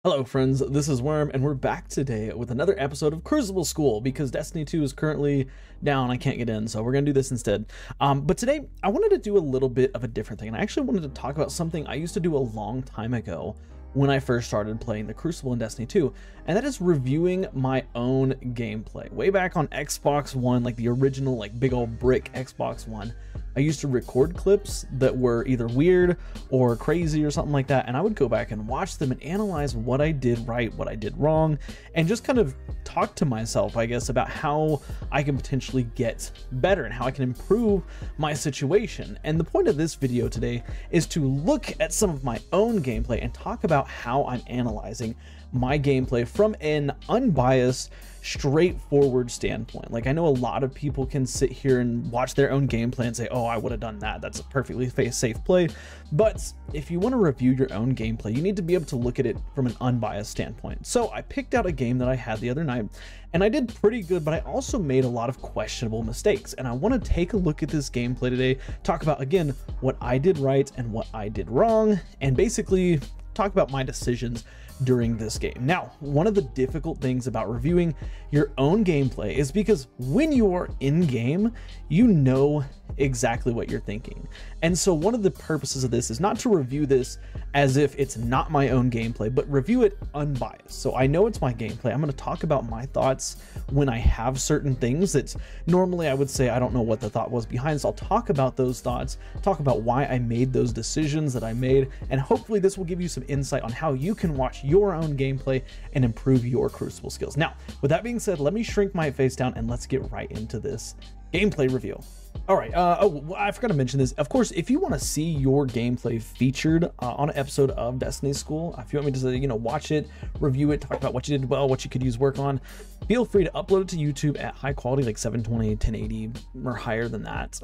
Hello friends, this is Worm, and we're back today with another episode of Crucible School because Destiny 2 is currently down. I can't get in, so we're gonna do this instead. But today, I wanted to do a little bit of a different thing, and I actually wanted to talk about something I used to do a long time ago when I first started playing the Crucible in Destiny 2, and that is reviewing my own gameplay. Way back on Xbox One, like the original, like big old brick Xbox One, I used to record clips that were either weird or crazy or something like that, and I would go back and watch them and analyze what I did right, what I did wrong, and just kind of talk to myself, I guess, about how I can potentially get better and how I can improve my situation. And the point of this video today is to look at some of my own gameplay and talk about how I'm analyzing my gameplay from an unbiased, straightforward standpoint. Like, I know a lot of people can sit here and watch their own gameplay and say, oh, I would have done that. That's a perfectly safe play. But if you want to review your own gameplay, you need to be able to look at it from an unbiased standpoint. So I picked out a game that I had the other night, and I did pretty good, but I also made a lot of questionable mistakes. And I want to take a look at this gameplay today, talk about, again, what I did right and what I did wrong, and basically talk about my decisions during this game. Now, one of the difficult things about reviewing your own gameplay is because when you are in game, you know exactly what you're thinking. And so one of the purposes of this is not to review this as if it's not my own gameplay, but review it unbiased. So I know it's my gameplay. I'm going to talk about my thoughts when I have certain things that normally I would say I don't know what the thought was behind. So I'll talk about those thoughts, talk about why I made those decisions that I made, and hopefully this will give you some insight on how you can watch your own gameplay and improve your Crucible skills. Now, with that being said, let me shrink my face down and let's get right into this gameplay review. All right, I forgot to mention this. Of course, if you want to see your gameplay featured on an episode of Destiny School, if you want me to, watch it, review it, talk about what you did well, what you could use work on, feel free to upload it to YouTube at high quality, like 720, 1080, or higher than that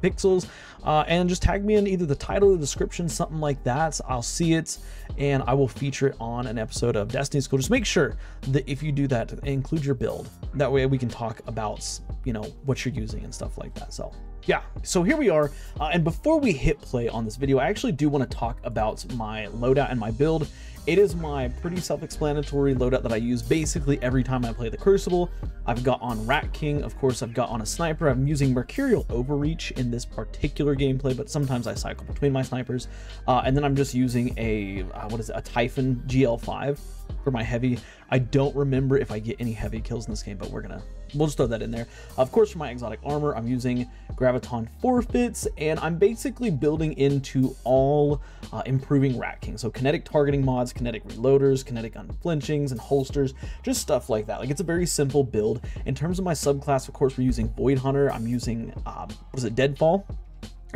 pixels, and just tag me in either the title or the description, something like that. I'll see it and I will feature it on an episode of Destiny School. Just make sure that if you do that, include your build. That way we can talk about, what you're using and stuff like that. So yeah, so here we are. And before we hit play on this video, I actually do want to talk about my loadout and my build. It is my pretty self-explanatory loadout that I use basically every time I play the Crucible. I've got on Rat King, of course I've got on a sniper. I'm using Mercurial Overreach in this particular gameplay, but sometimes I cycle between my snipers. And then I'm just using a Typhon GL5 for my heavy. I don't remember if I get any heavy kills in this game, but we'll just throw that in there. Of course, for my exotic armor, I'm using Graviton Forfeits, and I'm basically building into all improving Rat King. So kinetic targeting mods, kinetic reloaders, kinetic unflinchings, and holsters, just stuff like that. Like, it's a very simple build. In terms of my subclass, of course, we're using Void Hunter. I'm using, Deadfall?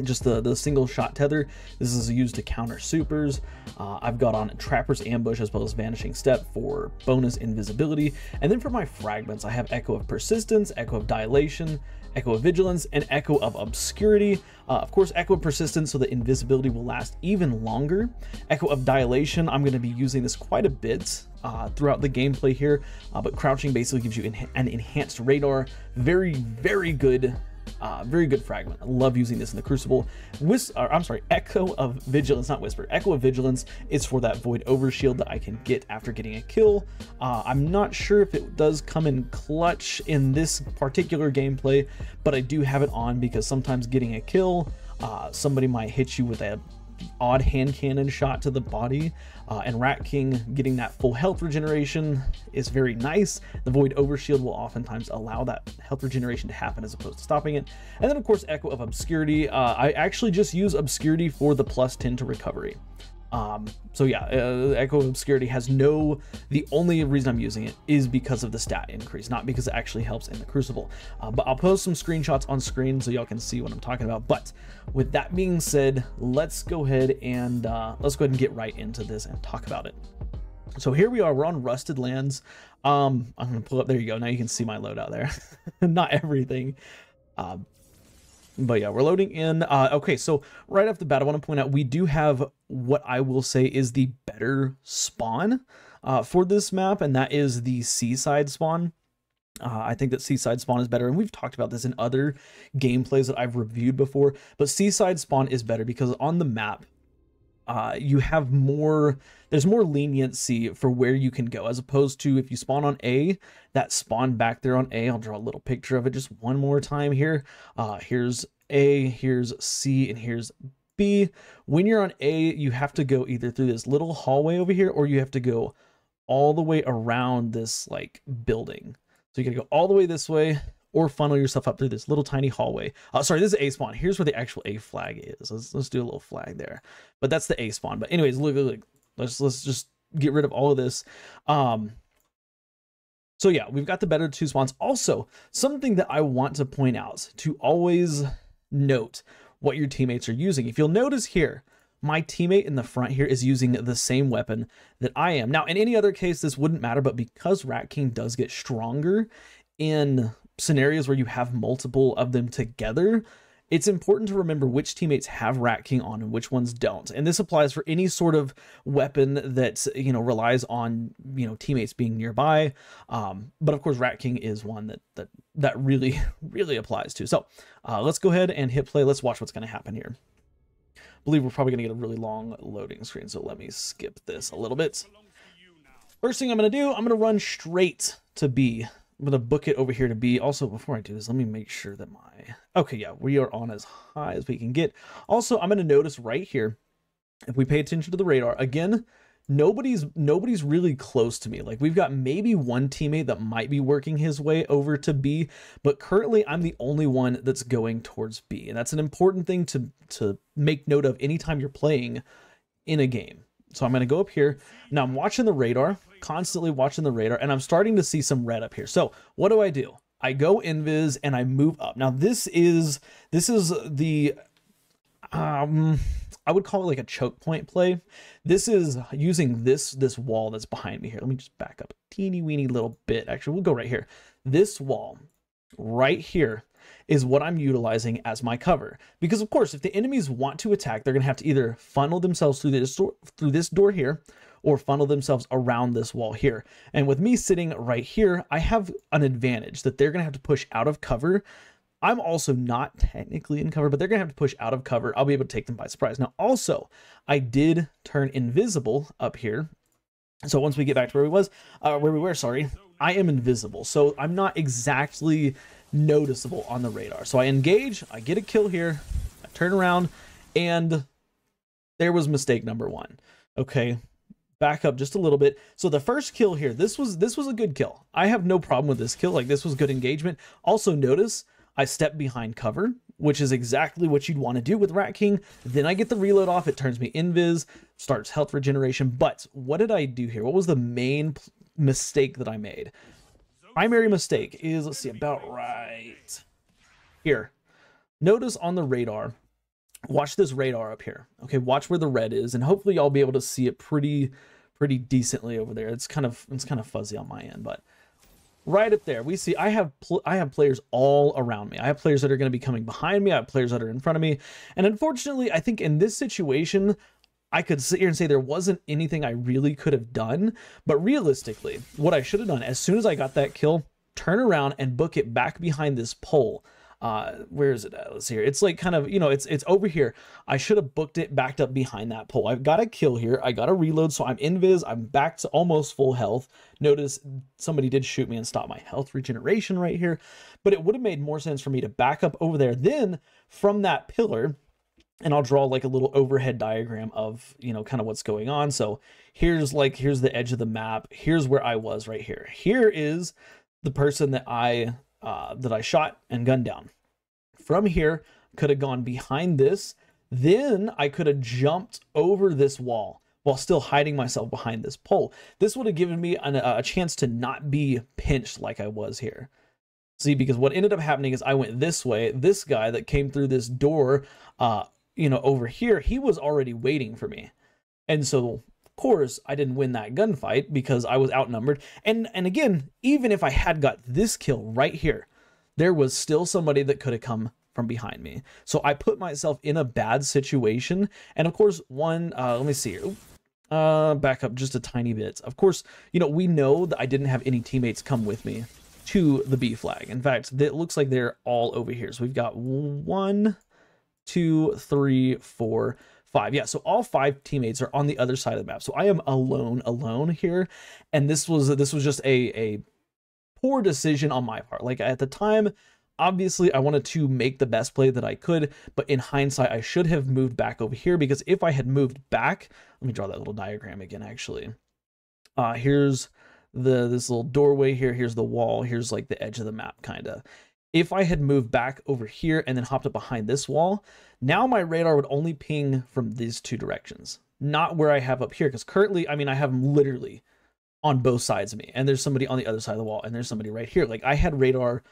Just the single shot tether. This is used to counter supers. I've got on Trapper's Ambush as well as Vanishing Step for bonus invisibility. And then for my fragments, I have Echo of Persistence, Echo of Dilation, Echo of Vigilance, and Echo of Obscurity. Of course, Echo of Persistence so that invisibility will last even longer. Echo of Dilation, I'm going to be using this quite a bit throughout the gameplay here, but crouching basically gives you an enhanced radar. Very, very good. Very good fragment. I love using this in the Crucible. Echo of Vigilance, not Whisper. Echo of Vigilance is for that Void Overshield that I can get after getting a kill. I'm not sure if it does come in clutch in this particular gameplay, but I do have it on because sometimes getting a kill, somebody might hit you with a odd hand cannon shot to the body, and Rat King getting that full health regeneration is very nice. The Void Overshield will oftentimes allow that health regeneration to happen as opposed to stopping it. And then of course Echo of Obscurity. I actually just use Obscurity for the +10 to recovery. So yeah, Echo of Obscurity has the only reason I'm using it is because of the stat increase, not because it actually helps in the Crucible. But I'll post some screenshots on screen so y'all can see what I'm talking about. But with that being said, let's go ahead and get right into this and talk about it. So here we are, we're on Rusted Lands. I'm gonna pull up, there you go. Now you can see my loadout there. Not everything. But yeah, we're loading in. Okay, so right off the bat, I want to point out we do have what I will say is the better spawn for this map, and that is the Seaside spawn. I think that Seaside spawn is better, and we've talked about this in other gameplays that I've reviewed before, but Seaside spawn is better because on the map, you have more, there's more leniency for where you can go, as opposed to if you spawn on A, that spawn back there on A. I'll draw a little picture of it just one more time here. Here's A, here's C, and here's B. When you're on A, you have to go either through this little hallway over here, or you have to go all the way around this like building. So you gotta go all the way this way, or funnel yourself up through this little tiny hallway. Sorry, this is A spawn. Here's where the actual A flag is. Let's do a little flag there. But that's the A spawn. But anyways, look. Let's just get rid of all of this. So yeah, we've got the better two spawns. Also, something that I want to point out, to always note what your teammates are using. If you'll notice here, my teammate in the front here is using the same weapon that I am. Now, in any other case, this wouldn't matter, but because Rat King does get stronger in scenarios where you have multiple of them together, it's important to remember which teammates have Rat King on and which ones don't. And this applies for any sort of weapon that, you know, relies on, you know, teammates being nearby. But of course, Rat King is one that really, really applies to. So let's go ahead and hit play. Let's watch what's going to happen here. I believe we're probably going to get a really long loading screen, so let me skip this a little bit. First thing I'm going to do, I'm going to run straight to B. I'm going to book it over here to B. Also, before I do this, let me make sure that okay, yeah, we are on as high as we can get. Also, I'm going to notice right here, if we pay attention to the radar, again, nobody's really close to me. Like, we've got maybe one teammate that might be working his way over to B, but currently I'm the only one that's going towards B. And that's an important thing to make note of anytime you're playing in a game. So I'm going to go up here. Now I'm watching the radar, constantly watching the radar, and I'm starting to see some red up here. So what do? I go invis and I move up. Now this is the, I would call it like a choke point play. This is using this wall that's behind me here. Let me just back up a teeny weeny little bit. Actually, we'll go right here. This wall right here is what I'm utilizing as my cover. Because of course, if the enemies want to attack, they're going to have to either funnel themselves through this door here, or funnel themselves around this wall here. And with me sitting right here, I have an advantage that they're going to have to push out of cover. I'm also not technically in cover, but they're going to have to push out of cover. I'll be able to take them by surprise. Now, also, I did turn invisible up here. So once we get back to where we were, sorry, I am invisible. So I'm not exactly noticeable on the radar. So I engage, I get a kill here, I turn around, and there was mistake number one. Okay, back up just a little bit. So the first kill here, this was a good kill. I have no problem with this kill. Like, this was good engagement. Also notice I stepped behind cover, which is exactly what you'd want to do with Rat King. Then I get the reload off, it turns me invis, starts health regeneration. But what did I do here? What was the main mistake that I made? Primary mistake is, let's see, about right here. Notice on the radar, watch this radar up here. Okay, watch where the red is, and hopefully y'all be able to see it pretty decently over there. It's kind of fuzzy on my end, but right up there, we see I have players all around me. I have players that are going to be coming behind me. I have players that are in front of me. And unfortunately, I think in this situation, I could sit here and say there wasn't anything I really could have done. But realistically, what I should have done, as soon as I got that kill, turn around and book it back behind this pole. Where is it at? Let's see here. It's like kind of, you know, it's over here. I should have booked it backed up behind that pole. I've got a kill here. I got a reload, so I'm invis. I'm back to almost full health. Notice somebody did shoot me and stop my health regeneration right here. But it would have made more sense for me to back up over there. Then from that pillar, and I'll draw like a little overhead diagram of, you know, kind of what's going on. So here's the edge of the map. Here's where I was right here. Here is the person that I shot and gunned down. From here, could have gone behind this. Then I could have jumped over this wall while still hiding myself behind this pole. This would have given me a chance to not be pinched like I was here. See, because what ended up happening is I went this way. This guy that came through this door, you know, over here, he was already waiting for me. And so, of course, I didn't win that gunfight because I was outnumbered. And again, even if I had got this kill right here, there was still somebody that could have come from behind me. So I put myself in a bad situation. And of course, let me see here. Back up just a tiny bit. Of course, you know, we know that I didn't have any teammates come with me to the B flag. In fact, it looks like they're all over here. So we've got 1, 2, 3, 4, 5. Yeah, so all 5 teammates are on the other side of the map. So I am alone here. And this was just a poor decision on my part. Like, at the time, obviously I wanted to make the best play that I could, but in hindsight, I should have moved back over here, because if I had moved back, let me draw that little diagram again, actually. Here's this little doorway here. Here's the wall. Here's like the edge of the map, kind of. If I had moved back over here and then hopped up behind this wall, now my radar would only ping from these 2 directions, not where I have up here. Because currently, I mean, I have them literally on both sides of me, and there's somebody on the other side of the wall, and there's somebody right here. Like, I had radar,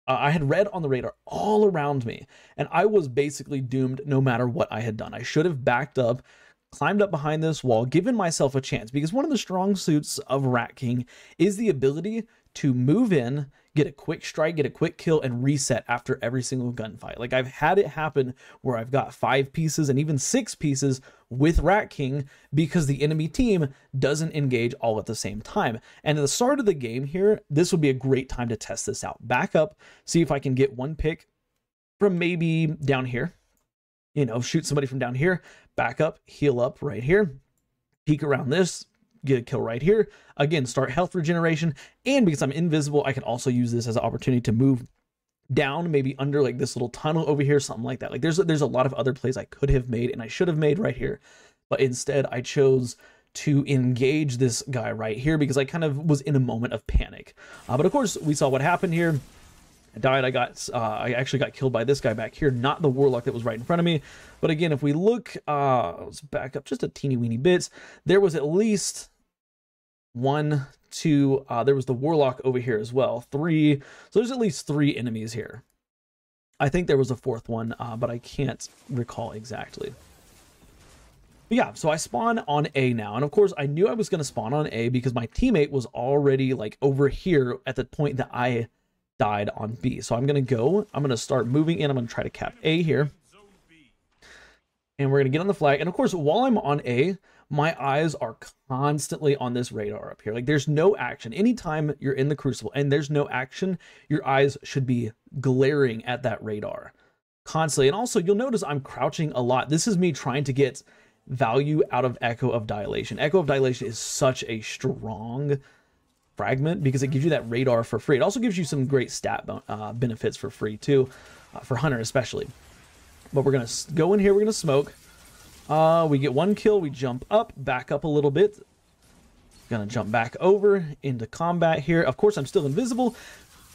I had red on the radar all around me, and I was basically doomed no matter what I had done. I should have backed up, climbed up behind this wall, given myself a chance, because one of the strong suits of Rat King is the ability to move in, get a quick strike, get a quick kill, and reset after every single gunfight. Like, I've had it happen where I've got 5 pieces and even 6 pieces with Rat King because the enemy team doesn't engage all at the same time. And at the start of the game here, this would be a great time to test this out. Back up, see if I can get one pick from maybe down here. You know, shoot somebody from down here, back up, heal up right here, peek around this, get a kill right here. Again, start health regeneration. And because I'm invisible, I can also use this as an opportunity to move down, maybe under like this little tunnel over here, something like that. Like, there's a lot of other plays I could have made and I should have made right here. But instead, I chose to engage this guy right here because I kind of was in a moment of panic. But of course, we saw what happened here. I died. I actually got killed by this guy back here, not the warlock that was right in front of me. But again, if we look, let's back up just a teeny weeny bits. There was at least 1, 2, there was the warlock over here as well, 3. So there's at least 3 enemies here. I think there was a 4th one, but I can't recall exactly. But yeah, so I spawn on A now. And of course, I knew I was going to spawn on A because my teammate was already like over here at the point that I died on B. So I'm going to start moving in. I'm going to try to cap A here. And we're going to get on the flag. And of course, while I'm on A, my eyes are constantly on this radar up here. Like, there's no action. Anytime you're in the Crucible and there's no action, your eyes should be glaring at that radar constantly. And also, you'll notice I'm crouching a lot. This is me trying to get value out of Echo of Dilation. Echo of Dilation is such a strong fragment because it gives you that radar for free. It also gives you some great stat benefits for free too, for Hunter especially. But we're going to go in here, we're going to smoke. We get 1 kill, we jump up, back up a little bit. Gonna jump back over into combat here. Of course, I'm still invisible,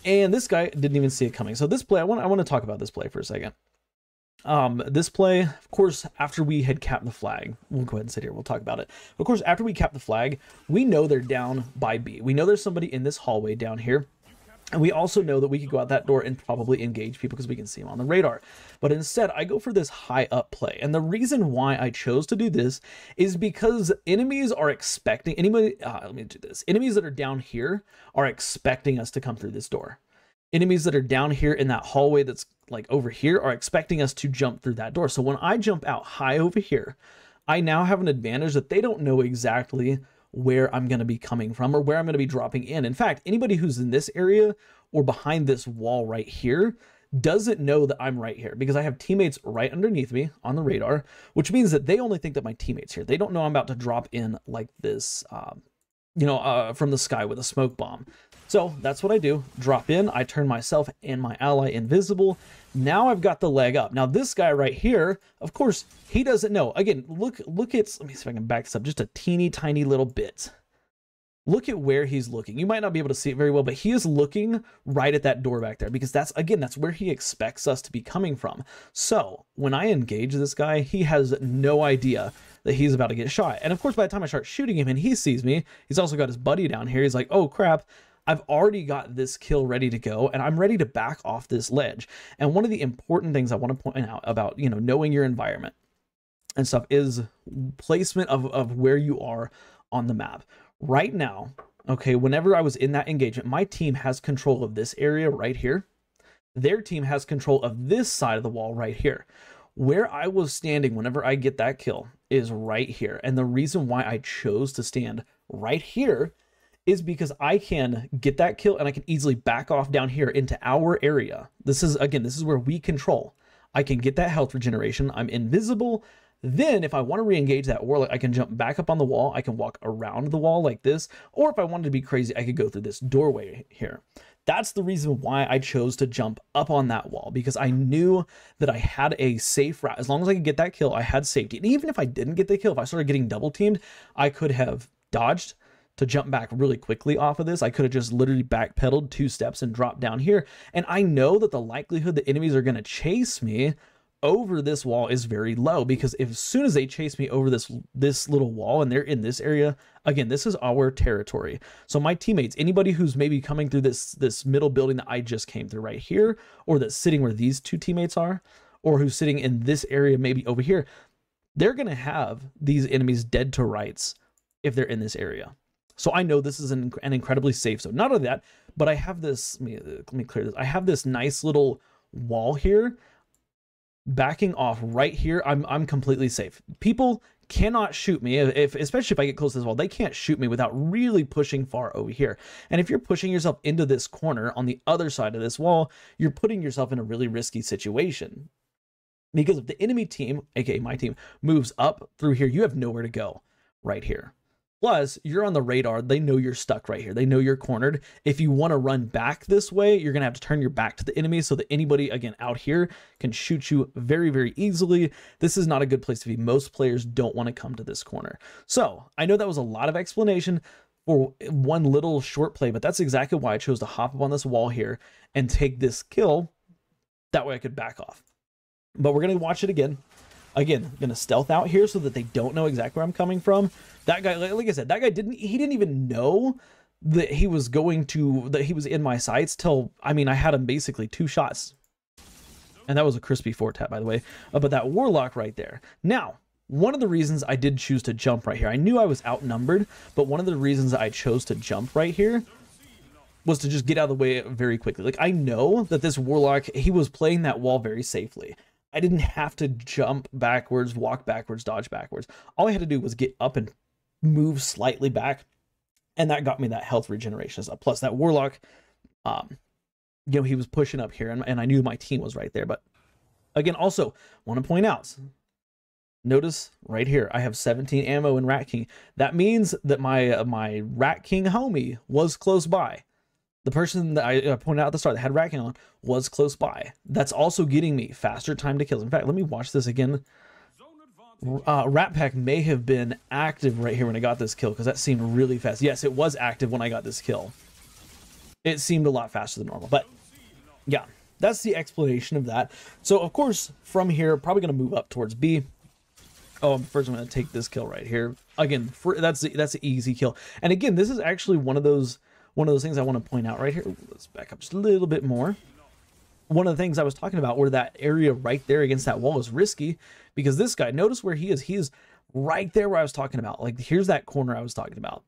and this guy didn't even see it coming. So this play, I want to talk about this play for a second. This play, of course, after we had capped the flag, we'll go ahead and sit here, we'll talk about it. Of course, after we cap the flag, we know they're down by B. We know there's somebody in this hallway down here. And we also know that we could go out that door and probably engage people because we can see them on the radar. But instead, I go for this high up play. And the reason why I chose to do this is because enemies are expecting, let me do this. Enemies that are down here are expecting us to come through this door. Enemies that are down here in that hallway that's like over here are expecting us to jump through that door. So when I jump out high over here, I now have an advantage that they don't know exactly where I'm going to be coming from or where I'm going to be dropping in. In fact, anybody who's in this area or behind this wall right here doesn't know that I'm right here because I have teammates right underneath me on the radar, which means that they only think that my teammate's here. They don't know I'm about to drop in like this, from the sky with a smoke bomb. So that's what I do. Drop in, I turn myself and my ally invisible. Now I've got the leg up. Now this guy right here, of course, he doesn't know. Again, look at, let me see if I can back this up just a teeny tiny little bit. Look at where he's looking. You might not be able to see it very well, but he is looking right at that door back there because that's where he expects us to be coming from. So when I engage this guy, he has no idea that he's about to get shot. And of course, by the time I start shooting him and he sees me, he's also got his buddy down here. He's like, oh crap, I've already got this kill ready to go and I'm ready to back off this ledge. And one of the important things I want to point out about, knowing your environment and stuff is placement of where you are on the map. Right now, okay, whenever I was in that engagement, my team has control of this area right here. Their team has control of this side of the wall right here. Where I was standing whenever I get that kill is right here. And the reason why I chose to stand right here is because I can get that kill and I can easily back off down here into our area. This is where we control. I can get that health regeneration. I'm invisible. Then if I want to re-engage that Warlock, I can jump back up on the wall. I can walk around the wall like this. Or if I wanted to be crazy, I could go through this doorway here. That's the reason why I chose to jump up on that wall, because I knew that I had a safe route. As long as I could get that kill, I had safety. And even if I didn't get the kill, if I started getting double teamed, I could have dodged to jump back really quickly off of this. I could have just literally backpedaled 2 steps and dropped down here. And I know that the likelihood that enemies are going to chase me over this wall is very low, because as soon as they chase me over this little wall and they're in this area, again, this is our territory. So my teammates, anybody who's maybe coming through this middle building that I just came through right here, or that's sitting where these 2 teammates are, or who's sitting in this area maybe over here, they're going to have these enemies dead to rights if they're in this area. So I know this is an incredibly safe zone. Not only that, but I have this, let me clear this. I have this nice little wall here backing off right here. I'm completely safe. People cannot shoot me, especially if I get close to this wall. They can't shoot me without really pushing far over here. And if you're pushing yourself into this corner on the other side of this wall, you're putting yourself in a really risky situation. Because if the enemy team, aka my team, moves up through here, you have nowhere to go right here. Plus, you're on the radar. They know you're stuck right here. They know you're cornered. If you want to run back this way, you're going to have to turn your back to the enemy so that anybody, again, out here can shoot you very, very easily. This is not a good place to be. Most players don't want to come to this corner. So I know that was a lot of explanation for one little short play, but that's exactly why I chose to hop up on this wall here and take this kill. That way I could back off. But we're going to watch it again. Again, I'm going to stealth out here so that they don't know exactly where I'm coming from. That guy, like I said, that guy didn't even know that he was in my sights till, I mean, I had him basically 2 shots. And that was a crispy 4-tap, by the way. But that Warlock right there. Now, one of the reasons I did choose to jump right here, I knew I was outnumbered, but one of the reasons I chose to jump right here was to just get out of the way very quickly. Like, I know that this Warlock, he was playing that wall very safely. I didn't have to jump backwards, walk backwards, dodge backwards. All I had to do was get up and move slightly back, and that got me that health regeneration stuff. Plus that Warlock, you know, he was pushing up here, and I knew my team was right there. But again, also want to point out, notice right here, I have 17 ammo in Rat King. That means that my Rat King homie was close by. The person that I pointed out at the start that had Rat King on was close by. That's also getting me faster time to kills. In fact, let me watch this again. Rat Pack may have been active right here when I got this kill, because that seemed really fast. Yes, it was active when I got this kill. It seemed a lot faster than normal. But yeah, that's the explanation of that. So of course, from here, probably going to move up towards B. Oh, first I'm going to take this kill right here. Again, that's an easy kill. And again, this is actually one of those things I want to point out right here. Let's back up just a little bit more. One of the things I was talking about where that area right there against that wall is risky, because this guy, notice where he is. He is right there where I was talking about. Like, here's that corner I was talking about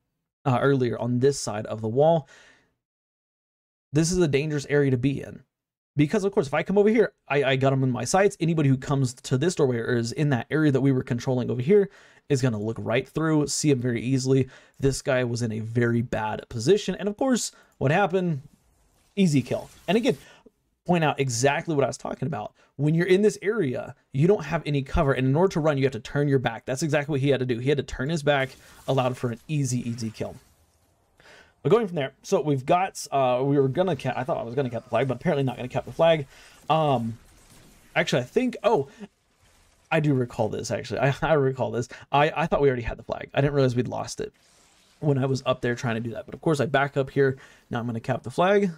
earlier on this side of the wall. This is a dangerous area to be in. Because, of course, if I come over here, I got him in my sights. Anybody who comes to this doorway or is in that area that we were controlling over here is going to look right through, see him very easily. This guy was in a very bad position. And, of course, what happened? Easy kill. And, again, point out exactly what I was talking about. When you're in this area, you don't have any cover. And in order to run, you have to turn your back. That's exactly what he had to do. He had to turn his back, allowed for an easy kill. But going from there, so we've got, we were going to, I thought I was going to cap the flag, but apparently not going to cap the flag. Actually, I think, oh, I do recall this, actually. I recall this. I thought we already had the flag. I didn't realize we'd lost it when I was up there trying to do that. But of course, I back up here. Now I'm going to cap the flag.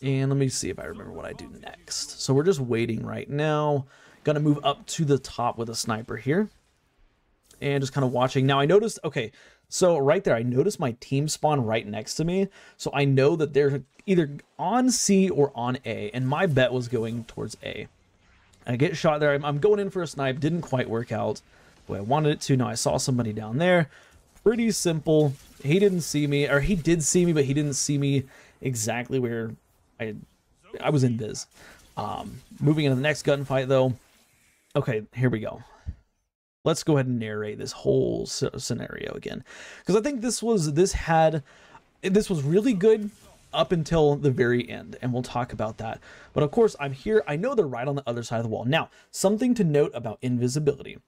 And let me see if I remember what I do next. So we're just waiting right now. Going to move up to the top with a sniper here. And just kind of watching. Now I noticed, okay, so right there, I noticed my team spawn right next to me. So I know that they're either on C or on A. And my bet was going towards A. I get shot there. I'm going in for a snipe. Didn't quite work out the way I wanted it to. Now I saw somebody down there. Pretty simple. He didn't see me, or he did see me, but he didn't see me exactly where I was in biz. Moving into the next gunfight though. Okay, here we go. Let's go ahead and narrate this whole scenario again, because I think this was really good. up until the very end, and we'll talk about that. But of course, I'm here. I know they're right on the other side of the wall. Now, something to note about invisibility.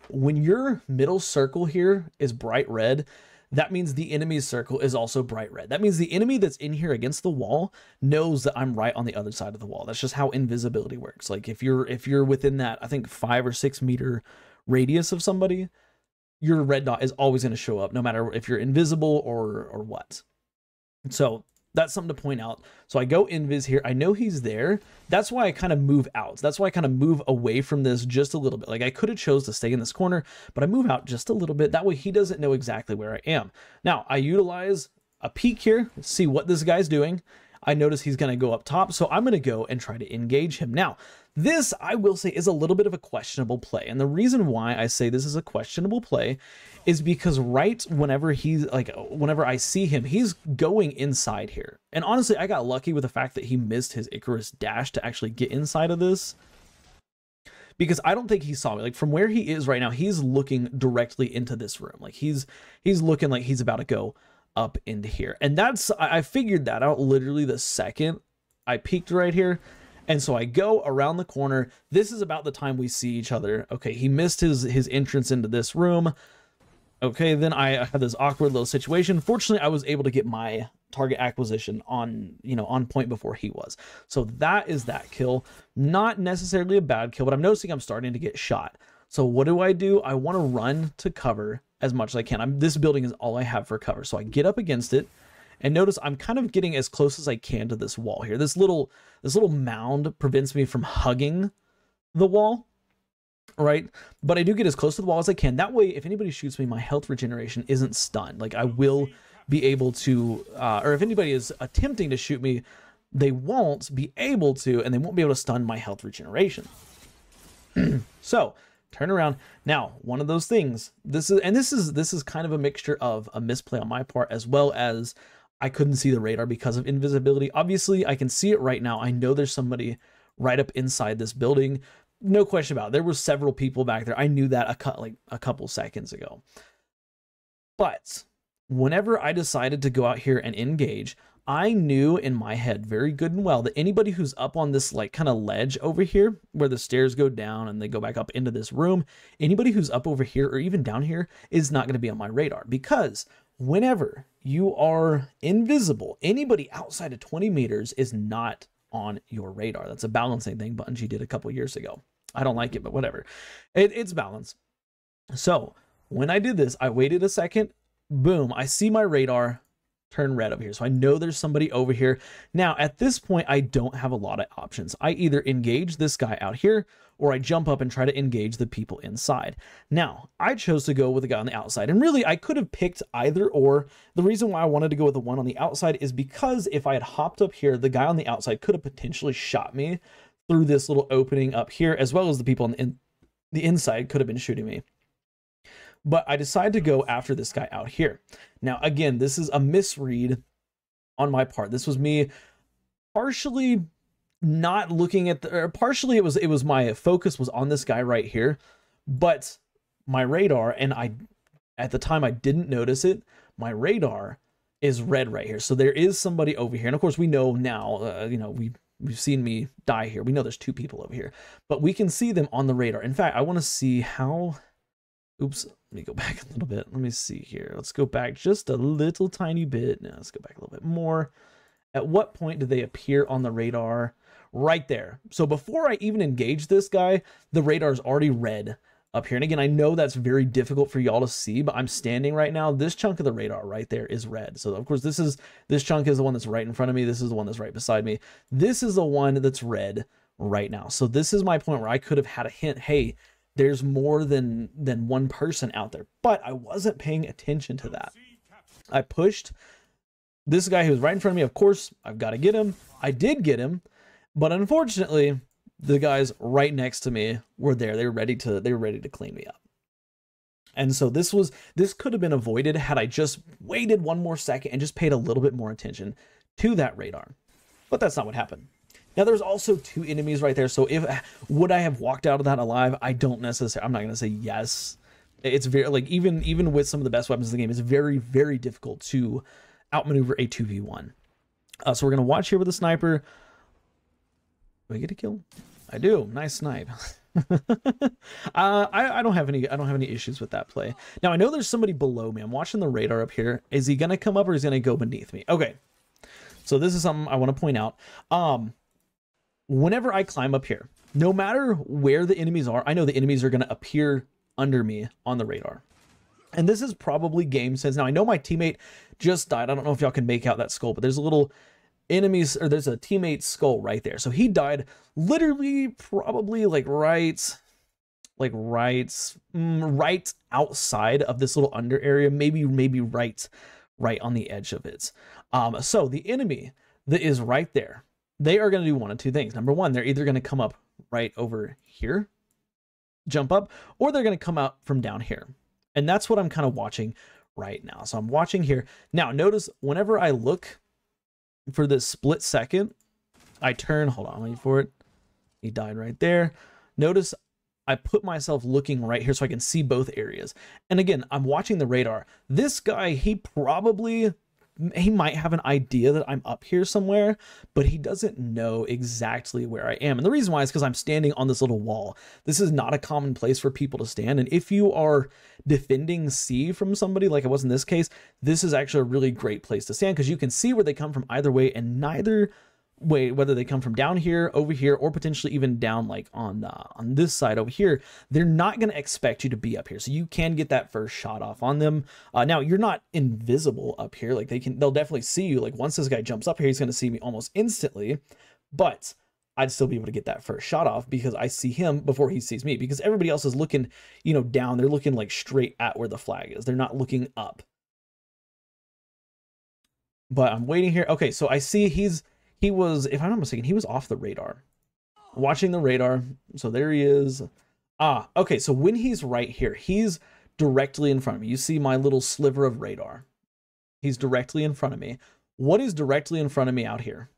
When your middle circle here is bright red, that means the enemy's circle is also bright red. That means the enemy that's in here against the wall knows that I'm right on the other side of the wall. That's just how invisibility works. Like if you're within that, I think 5 or 6 meter radius of somebody, your red dot is always going to show up, no matter if you're invisible or what. So that's something to point out. So I go invis here. I know he's there. That's why I kind of move out. That's why I kind of move away from this just a little bit. Like I could have chose to stay in this corner, but I move out just a little bit. That way he doesn't know exactly where I am. Now I utilize a peek here, see what this guy's doing. I notice he's going to go up top, so I'm going to go and try to engage him. Now, this, I will say, is a little bit of a questionable play. And the reason why I say this is a questionable play is because whenever I see him, he's going inside here. And honestly, I got lucky with the fact that he missed his Icarus dash to actually get inside of this, because I don't think he saw me. Like from where he is right now, he's looking directly into this room. Like he's looking like he's about to go up into here. And I figured that out literally the second I peeked right here. And so I go around the corner. This is about the time we see each other. Okay, he missed his entrance into this room. Okay, then I had this awkward little situation. Fortunately, I was able to get my target acquisition on point before he was. So that is that kill. Not necessarily a bad kill, but I'm noticing I'm starting to get shot. So what do? I want to run to cover as much as I can. This building is all I have for cover. So I get up against it. And notice I'm kind of getting as close as I can to this wall here. This little mound prevents me from hugging the wall, right? But I do get as close to the wall as I can. That way, if anybody shoots me, my health regeneration isn't stunned. Like I will be able to, or if anybody is attempting to shoot me, they won't be able to, and they won't be able to stun my health regeneration. So turn around. Now, one of those things, this is kind of a mixture of a misplay on my part, as well as I couldn't see the radar because of invisibility. Obviously, I can see it right now. I know there's somebody right up inside this building. No question about it. There were several people back there. I knew that a couple seconds ago. But whenever I decided to go out here and engage, I knew in my head very good and well that anybody who's up on this like kind of ledge over here where the stairs go down and they go back up into this room, anybody who's up over here or even down here is not going to be on my radar, because whenever you are invisible, anybody outside of 20 meters is not on your radar. That's a balancing thing Bungie did a couple years ago. I don't like it, but whatever. It's balance. So when I did this, I waited a second. Boom, I see my radar turn red over here. So I know there's somebody over here. Now, at this point, I don't have a lot of options. I either engage this guy out here, or I jump up and try to engage the people inside. Now, I chose to go with the guy on the outside, and really I could have picked either or. The reason why I wanted to go with the one on the outside is because if I had hopped up here, the guy on the outside could have potentially shot me through this little opening up here, as well as the people on the inside could have been shooting me. But I decided to go after this guy out here. Now, again, this is a misread on my part. This was me partially not looking at or partially it was my focus was on this guy right here, but my radar, and at the time I didn't notice it, my radar is red right here. So there is somebody over here. And of course we know now, we've seen me die here. We know there's 2 people over here, but we can see them on the radar. In fact, I want to see how, oops, let me go back a little bit. Let me see here. Let's go back just a little tiny bit. Now let's go back a little bit more. At what point do they appear on the radar? Right there. So before I even engage this guy, the radar is already red up here. And again, I know that's very difficult for y'all to see, but I'm standing right now. This chunk of the radar right there is red. So of course this chunk is the one that's right in front of me. This is the one that's right beside me. This is the one that's red right now. So this is my point where I could have had a hint, hey, there's more than one person out there, but I wasn't paying attention to that. I pushed this guy who was right in front of me. Of course, I've got to get him. I did get him, but unfortunately, the guys right next to me were there. They were ready to clean me up. And so this could have been avoided had I just waited one more second and just paid a little bit more attention to that radar. But that's not what happened. Now there's also 2 enemies right there. So would I have walked out of that alive? I don't necessarily. I'm not going to say yes. It's very, like, even with some of the best weapons in the game, it's very, very difficult to outmaneuver a 2v1. So we're going to watch here with the sniper. Do I get a kill? I do. Nice snipe. I don't have any issues with that play. Now I know there's somebody below me. I'm watching the radar up here. Is he gonna come up or is he gonna go beneath me? Okay. So this is something I want to point out. Whenever I climb up here, no matter where the enemies are, I know the enemies are gonna appear under me on the radar. And this is probably game sense. Now I know my teammate just died. I don't know if y'all can make out that skull, but there's a little enemies, or there's a teammate's skull right there. So he died literally probably like right outside of this little under area, maybe right on the edge of it. So the enemy that is right there, they are going to do one of two things. Number one, they're either going to come up right over here, jump up, or they're going to come out from down here. And that's what I'm kind of watching right now. So I'm watching here. Now notice whenever I look for this split second, I turn, hold on, wait for it. He died right there. Notice I put myself looking right here so I can see both areas. And again, I'm watching the radar. This guy, he might have an idea that I'm up here somewhere, but he doesn't know exactly where I am. And the reason why is because I'm standing on this little wall. This is not a common place for people to stand. And if you are defending C from somebody, like I was in this case, this is actually a really great place to stand because you can see where they come from either way, and neither way, whether they come from down here, over here, or potentially even down like on this side over here, they're not going to expect you to be up here. So you can get that first shot off on them. Now you're not invisible up here. Like they'll definitely see you. Like once this guy jumps up here, he's going to see me almost instantly, but I'd still be able to get that first shot off because I see him before he sees me, because everybody else is looking, you know, down. They're looking like straight at where the flag is. They're not looking up. But I'm waiting here. Okay. So I see he was, if I'm not mistaken, he was off the radar. Watching the radar. So there he is. Okay. So when he's right here, he's directly in front of me. You see my little sliver of radar. He's directly in front of me. What is directly in front of me out here?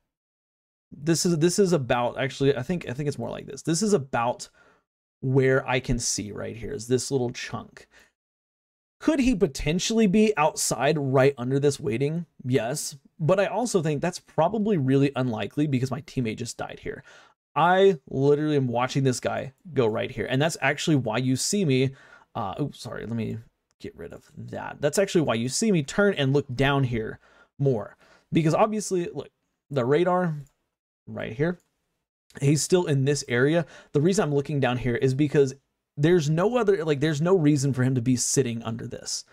This is about, actually, I think it's more like this. This is about where I can see right here is this little chunk. Could he potentially be outside right under this waiting? Yes, but I also think that's probably really unlikely because my teammate just died here. I literally am watching this guy go right here, and that's actually why you see me, oops, sorry, let me get rid of that. That's actually why you see me turn and look down here more, because obviously, look, the radar right here, he's still in this area. The reason I'm looking down here is because there's no other, like, there's no reason for him to be sitting under this,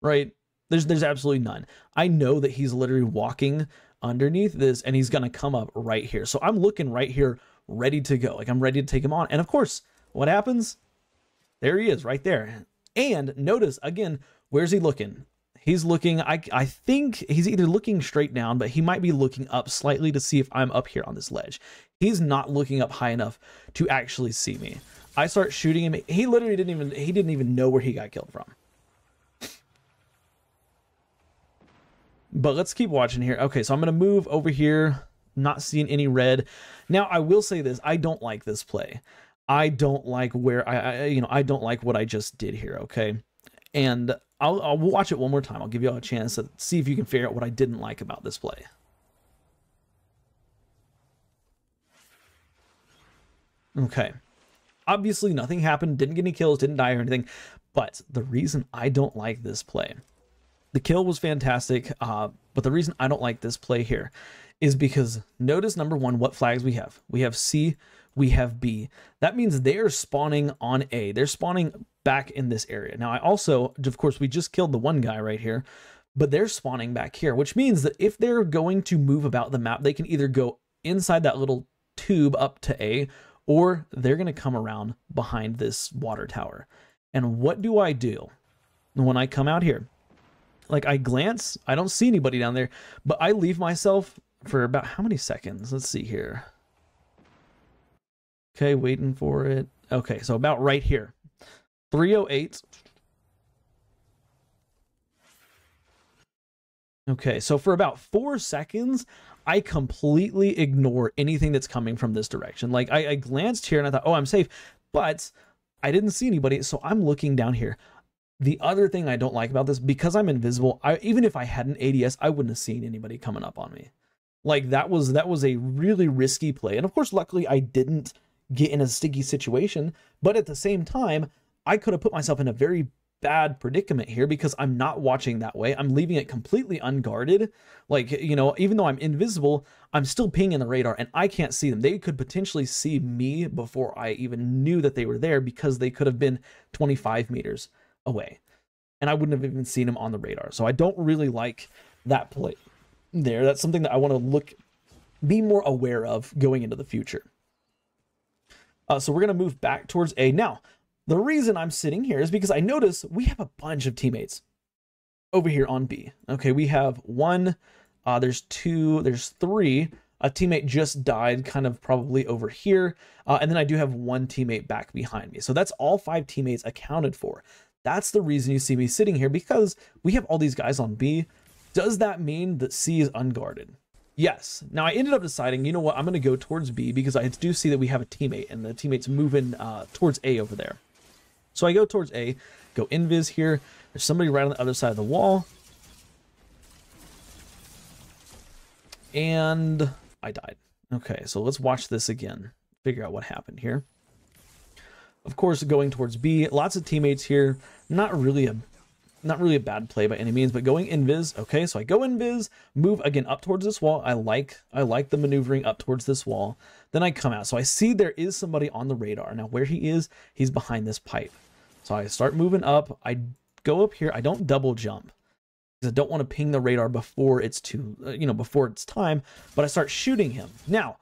right? There's absolutely none. I know that he's literally walking underneath this and he's going to come up right here. So I'm looking right here, ready to go. Like, I'm ready to take him on. And of course, what happens? There he is right there. And notice again, where's he looking? He's looking, I think he's either looking straight down, but he might be looking up slightly to see if I'm up here on this ledge. He's not looking up high enough to actually see me. I start shooting him. He literally didn't even know where he got killed from. But let's keep watching here. Okay, so I'm going to move over here, not seeing any red. Now, I will say this. I don't like this play. I don't like where I don't like what I just did here, okay? And I'll watch it one more time. I'll give you all a chance to see if you can figure out what I didn't like about this play. Okay. Obviously, nothing happened, didn't get any kills, didn't die or anything. But the reason I don't like this play, the kill was fantastic, but the reason I don't like this play here is because notice, number one, what flags we have. We have C, we have B. That means they're spawning on A. They're spawning back in this area. Now, I also, of course, we just killed the one guy right here, but they're spawning back here, which means that if they're going to move about the map, they can either go inside that little tube up to A, or they're going to come around behind this water tower. And what do I do when I come out here? Like, I glance, I don't see anybody down there, but I leave myself for about how many seconds? Let's see here. Okay, waiting for it. Okay, so about right here. 308. Okay, so for about 4 seconds, I completely ignore anything that's coming from this direction. Like, I glanced here and I thought, oh, I'm safe, but I didn't see anybody, so I'm looking down here. The other thing I don't like about this, because I'm invisible, even if I had an ADS, I wouldn't have seen anybody coming up on me. Like that was a really risky play. And of course, luckily I didn't get in a sticky situation, but at the same time, I could have put myself in a very bad predicament here because I'm not watching that way. I'm leaving it completely unguarded. Like, you know, even though I'm invisible, I'm still pinging the radar and I can't see them. They could potentially see me before I even knew that they were there because they could have been 25 meters away and I wouldn't have even seen them on the radar. So I don't really like that play there. That's something that I want to be more aware of going into the future. So we're going to move back towards A. Now, the reason I'm sitting here is because I notice we have a bunch of teammates over here on B. Okay, we have one, there's two, there's three. A teammate just died kind of probably over here. And then I do have one teammate back behind me. So that's all 5 teammates accounted for. That's the reason you see me sitting here, because we have all these guys on B. Does that mean that C is unguarded? Yes. Now I ended up deciding, you know what, I'm going to go towards B because I do see that we have a teammate and the teammate's moving towards A over there. So I go towards A, go invis here. There's somebody right on the other side of the wall. And I died. Okay, so let's watch this again. Figure out what happened here. Of course, going towards B, lots of teammates here. Not really a bad play by any means, but going invis. Okay, so I go invis, move again up towards this wall. I like the maneuvering up towards this wall. Then I come out. So I see there is somebody on the radar. Now where he is, he's behind this pipe. So I start moving up. I go up here. I don't double jump because I don't want to ping the radar before it's before it's time, but I start shooting him. Now,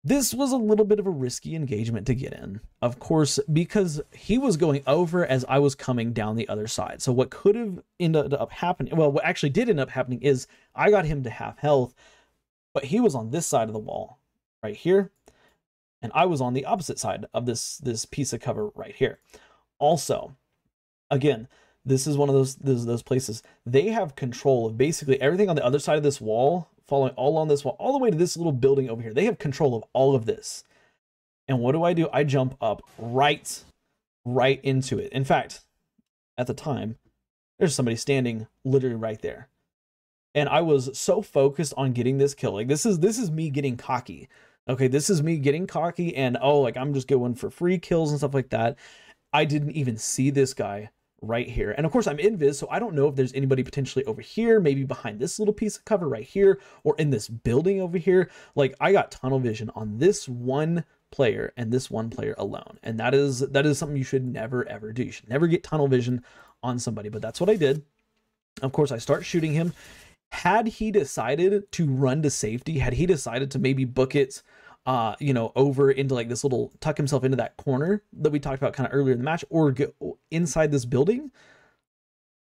this was a little bit of a risky engagement to get in, of course, because he was going over as I was coming down the other side. So what could have ended up happening, well, what actually did end up happening is I got him to half health, but he was on this side of the wall right here, and I was on the opposite side of this piece of cover right here. Also, again, this is one of those places. They have control of basically everything on the other side of this wall, following all along this wall, all the way to this little building over here. They have control of all of this. And what do? I jump up right into it. In fact, at the time, there's somebody standing literally right there. And I was so focused on getting this kill. Like this is me getting cocky. Okay, this is me getting cocky and like I'm just going for free kills and stuff like that. I didn't even see this guy right here. And of course I'm invis, so I don't know if there's anybody potentially over here, maybe behind this little piece of cover right here, or in this building over here. Like I got tunnel vision on this one player and this one player alone. And that is something you should never, ever do. You should never get tunnel vision on somebody, but that's what I did. Of course, I start shooting him. Had he decided to run to safety, had he decided to maybe book it over into like this little, tuck himself into that corner that we talked about kind of earlier in the match, or go inside this building,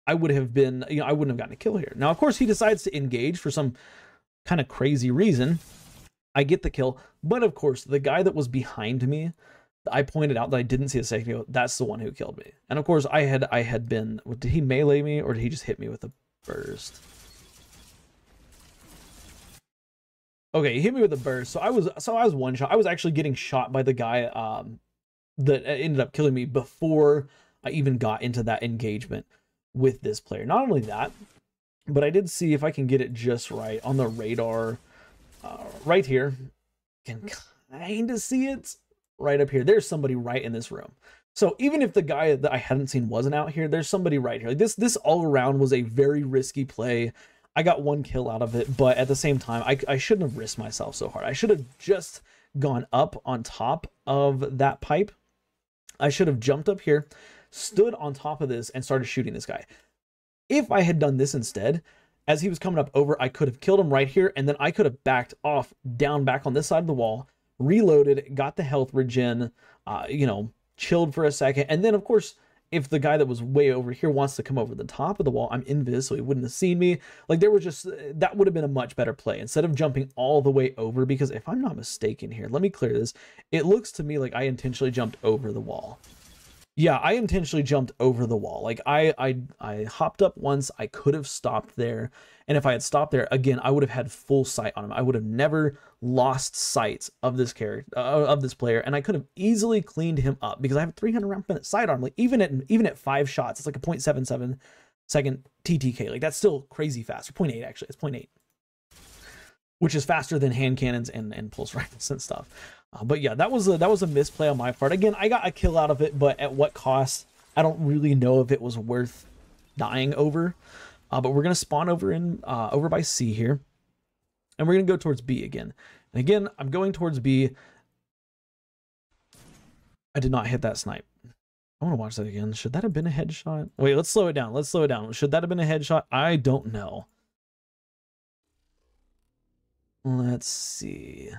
I would have been, I wouldn't have gotten a kill here. Now, of course, he decides to engage for some kind of crazy reason. I get the kill, but of course, the guy that was behind me, I pointed out that I didn't see a second ago, that's the one who killed me. And of course, I had been, did he melee me or did he just hit me with a burst? Okay, he hit me with a burst. So I was one shot. I was actually getting shot by the guy that ended up killing me before I even got into that engagement with this player. Not only that, but I did see if I can get it just right on the radar right here. Can kind of see it right up here. There's somebody right in this room. So even if the guy that I hadn't seen wasn't out here, there's somebody right here. Like this all around was a very risky play. I got one kill out of it, but at the same time, I shouldn't have risked myself so hard. I should have just gone up on top of that pipe. I should have jumped up here, stood on top of this, and started shooting this guy. If I had done this instead, as he was coming up over, I could have killed him right here, and then I could have backed off down back on this side of the wall, reloaded, got the health regen, chilled for a second, and then, of course, if the guy that was way over here wants to come over the top of the wall, I'm invis, so he wouldn't have seen me. Like that would have been a much better play instead of jumping all the way over, because if I'm not mistaken here, let me clear this. It looks to me like I intentionally jumped over the wall. Yeah, I intentionally jumped over the wall. Like I hopped up once, I could have stopped there. And if I had stopped there, again, I would have had full sight on him. I would have never lost sight of this character, of this player. And I could have easily cleaned him up because I have 300 round sidearm. Like even at 5 shots, it's like a 0.77 second TTK. Like that's still crazy fast. Or 0.8 actually, it's 0.8. which is faster than hand cannons and pulse rifles and stuff. But yeah, that was a misplay on my part. Again, I got a kill out of it, but at what cost? I don't really know if it was worth dying over. But we're gonna spawn over by C here, and we're gonna go towards B again. And again, I'm going towards B. I did not hit that snipe. I want to watch that again. Should that have been a headshot? Wait, let's slow it down. Let's slow it down. Should that have been a headshot? I don't know. Let's see.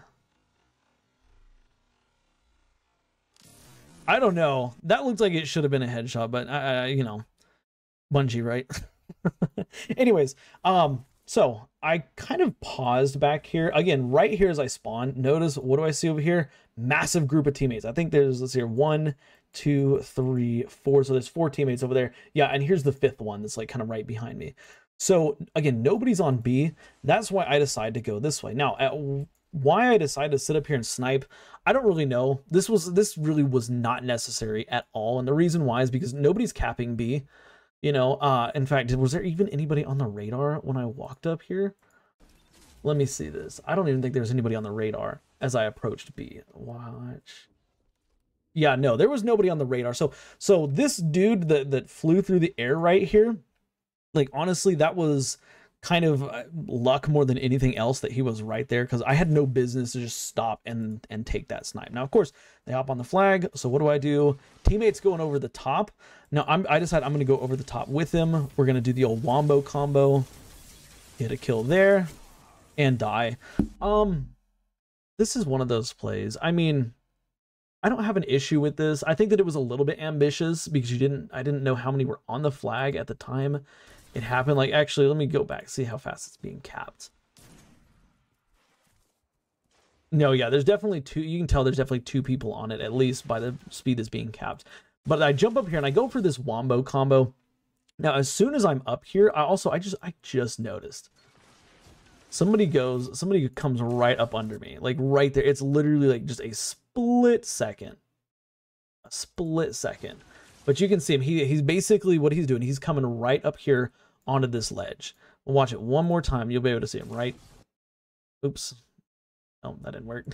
I don't know. That looked like it should have been a headshot, but you know, Bungie, right? Anyways, so I kind of paused back here. Again, right here as I spawn, notice, what do I see over here? Massive group of teammates. I think there's, let's see here, 1, 2, 3, 4. So there's 4 teammates over there. Yeah, and here's the 5th one that's like kind of right behind me. So again, nobody's on B. That's why I decided to go this way. Now, why I decided to sit up here and snipe, I don't really know. This really was not necessary at all. And the reason why is because nobody's capping B. You know, in fact, was there even anybody on the radar when I walked up here? Let me see this. I don't even think there was anybody on the radar as I approached B. Watch. Yeah, no, there was nobody on the radar. So this dude that flew through the air right here, like, honestly, that was kind of luck more than anything else that he was right there, because I had no business to just stop and take that snipe. Now, of course, they hop on the flag. So what do? Teammates going over the top. Now, I decided I'm going to go over the top with him. We're going to do the old wombo combo. Get a kill there and die. This is one of those plays. I mean, I don't have an issue with this. I think that it was a little bit ambitious because I didn't know how many were on the flag at the time it happened. Like, actually, let me go back, see how fast it's being capped. No, yeah, there's definitely 2. You can tell there's definitely 2 people on it, at least by the speed that's being capped. But I jump up here and I go for this wombo combo. Now, as soon as I'm up here, I just noticed somebody comes right up under me, like right there. It's literally like just a split second. But you can see him. He's basically, what he's doing, he's coming right up here onto this ledge. We'll watch it one more time. You'll be able to see him, right? Oops. Oh, that didn't work.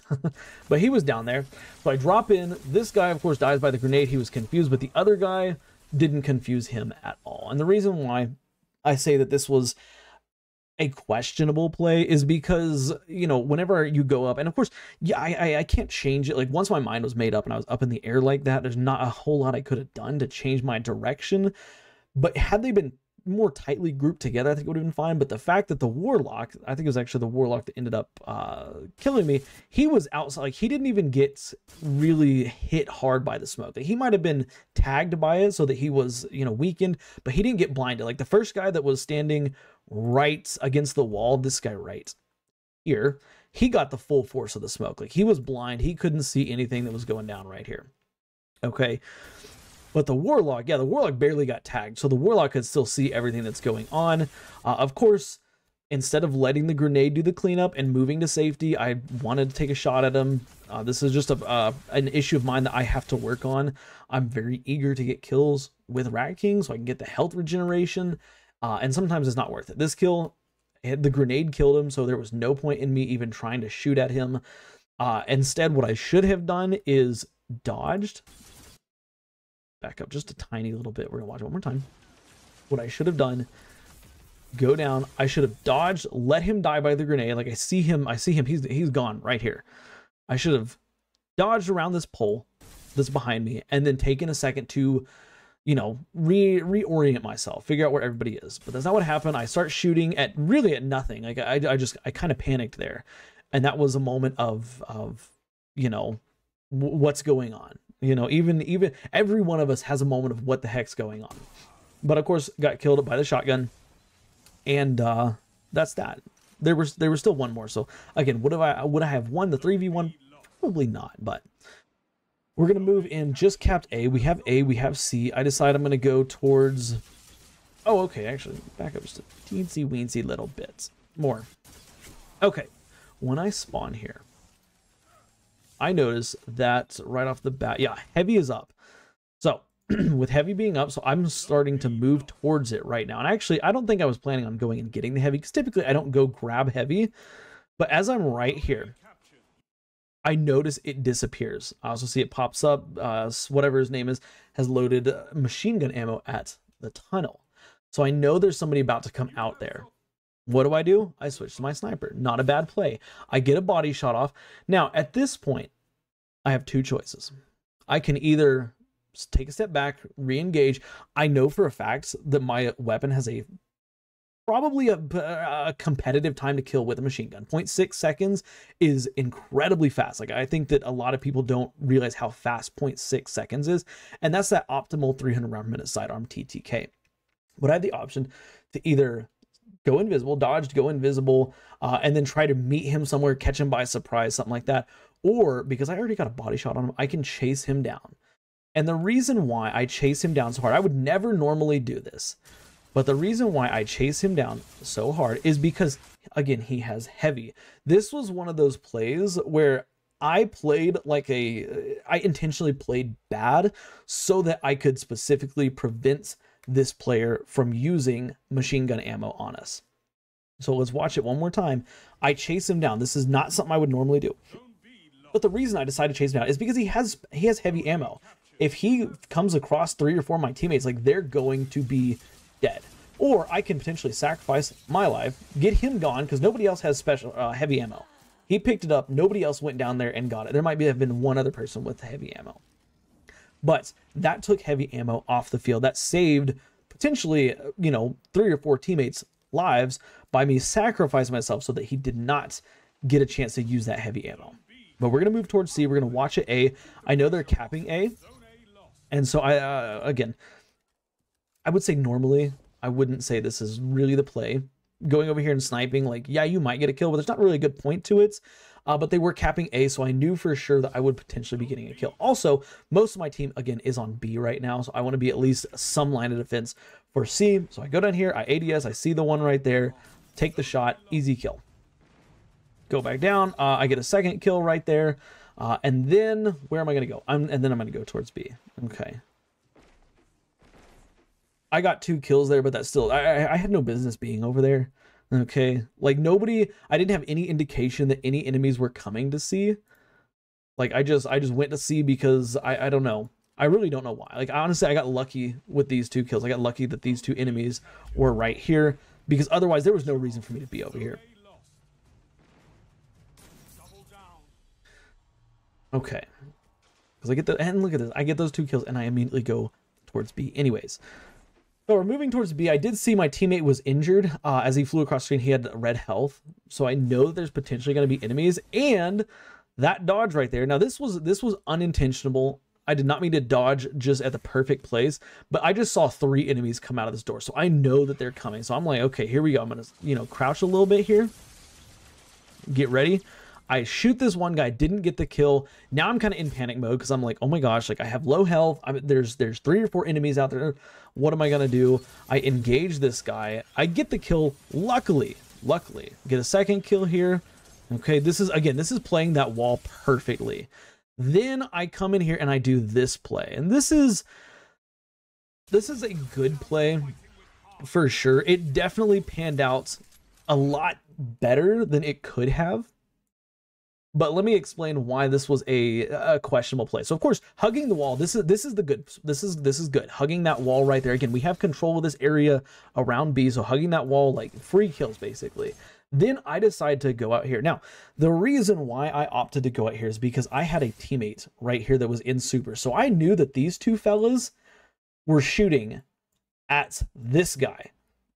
But he was down there. So I drop in. This guy, of course, dies by the grenade. He was confused, but the other guy didn't confuse him at all. And the reason why I say that this was a questionable play is because, you know, whenever you go up, and of course, yeah, I can't change it. Like, once my mind was made up and I was up in the air like that, there's not a whole lot I could have done to change my direction. But had they been more tightly grouped together, I think it would have been fine. But the fact that the warlock, I think it was actually the warlock that ended up killing me, he was outside. Like, he didn't even get really hit hard by the smoke. Like, he might have been tagged by it so that he was, you know, weakened, but he didn't get blinded. Like, the first guy that was standing right against the wall, this guy right here, he got the full force of the smoke. Like, he was blind. He couldn't see anything that was going down right here. Okay. But the warlock, yeah, the warlock barely got tagged, so the warlock could still see everything that's going on. Of course, instead of letting the grenade do the cleanup and moving to safety, I wanted to take a shot at him. This is just an issue of mine that I have to work on. I'm very eager to get kills with Rat King so I can get the health regeneration, and sometimes it's not worth it. This kill, the grenade killed him, so there was no point in me even trying to shoot at him. Instead, what I should have done is dodged. Back up just a tiny little bit. We're gonna watch it one more time. What I should have done, go down. I should have dodged, let him die by the grenade. Like, I see him, he's gone right here. I should have dodged around this pole that's behind me and then taken a second to, you know, reorient myself, figure out where everybody is. But that's not what happened. I start shooting at nothing. Like, I kind of panicked there. And that was a moment of you know, what's going on. You know, even every one of us has a moment of what the heck's going on. But of course, got killed by the shotgun, and that's that. There was still one more. So again, would I have won the 3v1? Probably not. But we're gonna move in. Just capped A. We have A. We have C. I decide I'm gonna go towards. Oh, okay. Actually, back up just a teensy weensy little bit more. Okay, when I spawn here, I notice that right off the bat, yeah, heavy is up. So with heavy being up, so I'm starting to move towards it right now. And actually, I don't think I was planning on going and getting the heavy, because typically I don't go grab heavy. But as I'm right here, I notice it disappears. I also see it pops up. Whatever his name is has loaded machine gun ammo at the tunnel. So I know there's somebody about to come out there. What do? I switch to my sniper. Not a bad play. I get a body shot off. Now, at this point, I have two choices. I can either take a step back, re-engage. I know for a fact that my weapon has probably a competitive time to kill with a machine gun. 0.6 seconds is incredibly fast. Like, I think that a lot of people don't realize how fast 0.6 seconds is, and that's that optimal 300 round per minute sidearm TTK. But I have the option to either go invisible, dodge, go invisible, and then try to meet him somewhere, catch him by surprise, something like that. Or, because I already got a body shot on him, I can chase him down. And the reason why I chase him down so hard, I would never normally do this, but the reason why I chase him down so hard is because, again, he has heavy. This was one of those plays where I played like I intentionally played bad so that I could specifically prevent this player from using machine gun ammo on us. So let's watch it one more time. I chase him down. This is not something I would normally do. But the reason I decided to chase him down is because he has heavy ammo. If he comes across 3 or 4 of my teammates, like, they're going to be dead. Or I can potentially sacrifice my life, get him gone, because nobody else has special heavy ammo. He picked it up. Nobody else went down there and got it. There might have been one other person with heavy ammo. But that took heavy ammo off the field. That saved potentially, 3 or 4 teammates' lives by me sacrificing myself so that he did not get a chance to use that heavy ammo. But we're going to move towards C. We're going to watch it A. I know they're capping A. And so again, I would say normally, I wouldn't say this is really the play. Going over here and sniping, like, yeah, you might get a kill, but there's not really a good point to it. But they were capping A, so I knew for sure that I would potentially be getting a kill. Also, most of my team, again, is on B right now, so I want to be at least some line of defense for C. So I go down here, I ADS, I see the one right there, take the shot, easy kill. Go back down, I get a second kill right there, and then, where am I going to go? And then I'm going to go towards B. Okay. I got 2 kills there, but that's still, I had no business being over there. Okay, like, nobody, I didn't have any indication that any enemies were coming to C. Like, I just went to C because I don't know. I really don't know why. Like, honestly, I got lucky with these 2 kills. I got lucky that these 2 enemies were right here, because otherwise there was no reason for me to be over here. Okay, because I get the, and look at this, I get those 2 kills and I immediately go towards B. Anyways, so we're moving towards B. I did see my teammate was injured as he flew across the screen. He had red health, so I know that there's potentially going to be enemies. And that dodge right there. Now this was unintentional. I did not mean to dodge just at the perfect place, but I just saw 3 enemies come out of this door, so I know that they're coming. So I'm like, okay, here we go. I'm gonna crouch a little bit here. Get ready. I shoot this one guy, didn't get the kill. Now I'm kind of in panic mode because I'm like, oh my gosh, like, I have low health. There's 3 or 4 enemies out there. What am I gonna do? I engage this guy. I get the kill. Luckily, get a second kill here. Okay, this is playing that wall perfectly. Then I come in here and I do this play, and this is a good play for sure. It definitely panned out a lot better than it could have. But let me explain why this was a questionable play. So of course, hugging the wall, this is good. Hugging that wall right there. Again, we have control of this area around B, so hugging that wall, like, free kills basically. Then I decide to go out here. Now, the reason why I opted to go out here is because I had a teammate right here that was in super. So I knew that these 2 fellas were shooting at this guy,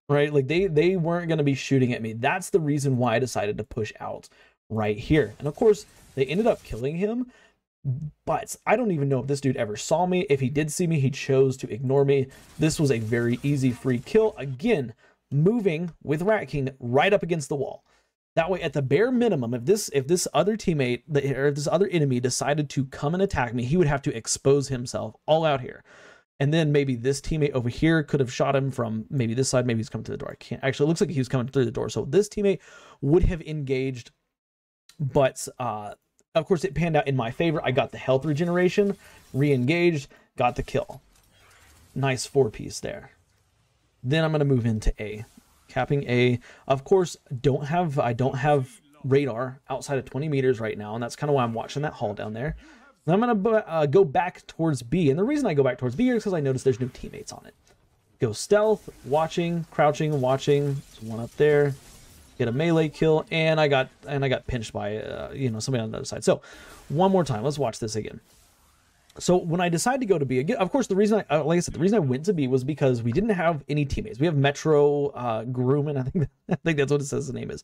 right? Like, they weren't going to be shooting at me. That's the reason why I decided to push out right here. And of course, they ended up killing him, but I don't even know if this dude ever saw me. If he did see me, he chose to ignore me. This was a very easy free kill. Again, moving with Rat King right up against the wall. That way, at the bare minimum, if this other teammate, or if this other enemy decided to come and attack me, he would have to expose himself all out here. And then maybe this teammate over here could have shot him from maybe this side. Maybe he's coming to the door. I can't, actually, it looks like he was coming through the door. So this teammate would have engaged. But of course, it panned out in my favor. I got the health regeneration, re-engaged, got the kill. Nice 4-piece there. Then I'm going to move into A. Capping A. Of course, I don't have radar outside of 20 meters right now, and that's kind of why I'm watching that hull down there. Then I'm going to go back towards B, and the reason I go back towards B is because I noticed there's no teammates on it. Go stealth, watching, crouching, watching. There's one up there. Get a melee kill, and I got pinched by you know, somebody on the other side. So one more time, let's watch this again. So when I decided to go to B again, of course, the reason like I said, the reason I went to B was because we didn't have any teammates. We have Metro Grumman, I think that's what it says the name is.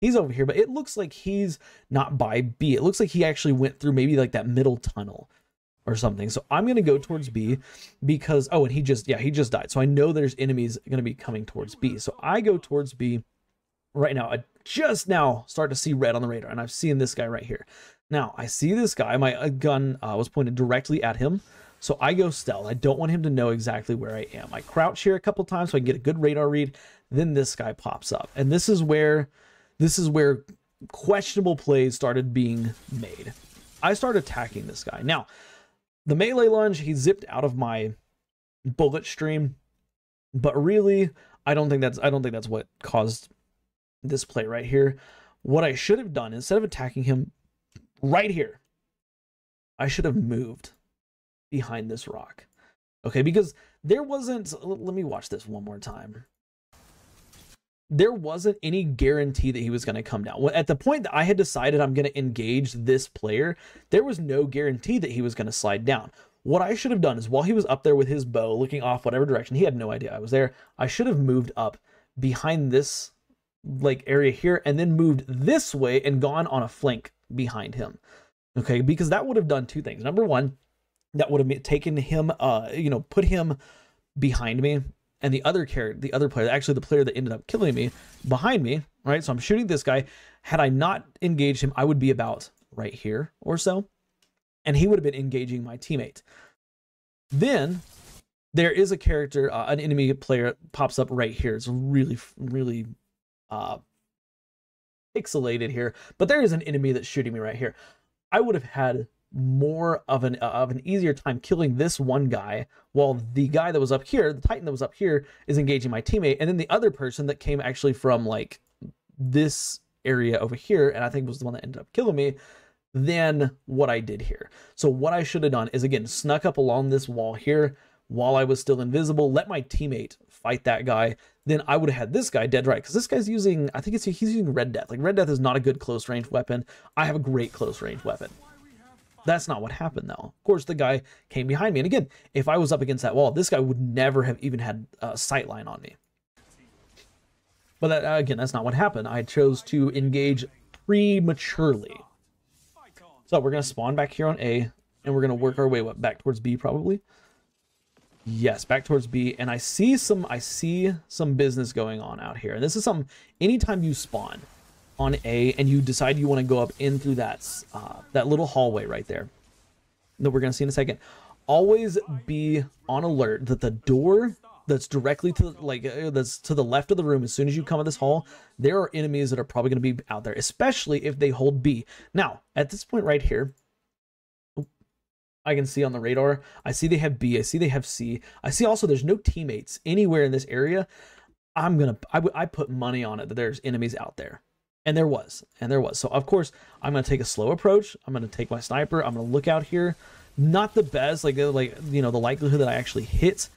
He's over here, but it looks like he's not by B. It looks like he actually went through maybe like that middle tunnel or something. So I'm going to go towards B because, oh, and he just died. So I know there's enemies going to be coming towards B. So I go towards B right now. I just now start to see red on the radar, and I've seen this guy right here. Now I see this guy, my gun was pointed directly at him. So I go stealth. I don't want him to know exactly where I am. I crouch here a couple times so I can get a good radar read. Then this guy pops up, and this is where questionable plays started being made. I started attacking this guy. Now, the melee lunge, he zipped out of my bullet stream, but really, I don't think that's what caused this play right here. What I should have done, instead of attacking him right here, I should have moved behind this rock. Okay, because there wasn't, let me watch this one more time. There wasn't any guarantee that he was going to come down. At the point that I had decided I'm going to engage this player, there was no guarantee that he was going to slide down. What I should have done is while he was up there with his bow, looking off whatever direction, he had no idea I was there. I should have moved up behind this like area here and then moved this way and gone on a flank behind him. Okay, because that would have done two things. Number one, that would have taken him, you know, put him behind me. And the other player, actually the player that ended up killing me, behind me, right? So I'm shooting this guy. Had I not engaged him, I would be about right here or so. And he would have been engaging my teammate. Then there is a character, an enemy player pops up right here. It's really, really pixelated here. But there is an enemy that's shooting me right here. I would have had more of an easier time killing this one guy while the guy that was up here, the Titan that was up here, is engaging my teammate, and then the other person that came actually from like this area over here, and I think was the one that ended up killing me, than what I did here. So what I should have done is, again, snuck up along this wall here while I was still invisible, let my teammate fight that guy. Then I would have had this guy dead right, because this guy's using, I think he's using Red Death. Like, Red Death is not a good close range weapon. I have a great close range weapon. That's not what happened, though. Of course, the guy came behind me. And again, if I was up against that wall, this guy would never have even had a sight line on me. But that, again, that's not what happened. I chose to engage prematurely. So we're going to spawn back here on A, and we're going to work our way back towards B, probably. Yes, back towards B. And I see some business going on out here. And this is something, anytime you spawn on A and you decide you want to go up in through that little hallway right there that we're going to see in a second, always be on alert that the door that's directly to that's to the left of the room, as soon as you come in this hall, there are enemies that are probably going to be out there, especially if they hold B. Now at this point right here, I can see on the radar, I see they have B, I see they have C, I see also there's no teammates anywhere in this area. I put money on it that there's enemies out there. And there was. So, of course, I'm going to take a slow approach. I'm going to take my sniper. I'm going to look out here. Not the best. Like, you know, the likelihood that I actually hit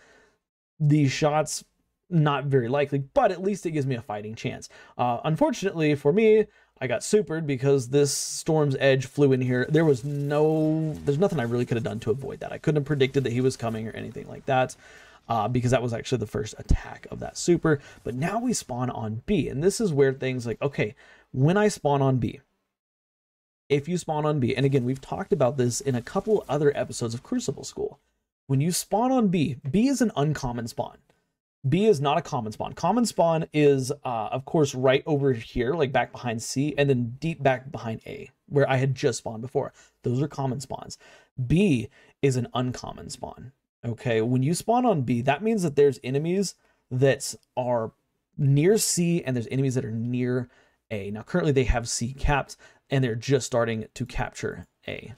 these shots, not very likely. But at least it gives me a fighting chance. Unfortunately for me, I got supered because this Storm's Edge flew in here. There's nothing I really could have done to avoid that. I couldn't have predicted that he was coming or anything like that. Because that was actually the first attack of that super. But now we spawn on B. And this is where things like, okay, when I spawn on B, if you spawn on B, and again, we've talked about this in a couple other episodes of Crucible School. When you spawn on B, B is an uncommon spawn. B is not a common spawn. Common spawn is, of course, right over here, like back behind C, and then deep back behind A, where I had just spawned before. Those are common spawns. B is an uncommon spawn. Okay, when you spawn on B, that means that there's enemies that are near C and there's enemies that are near A. Now, currently they have C capped and they're just starting to capture A.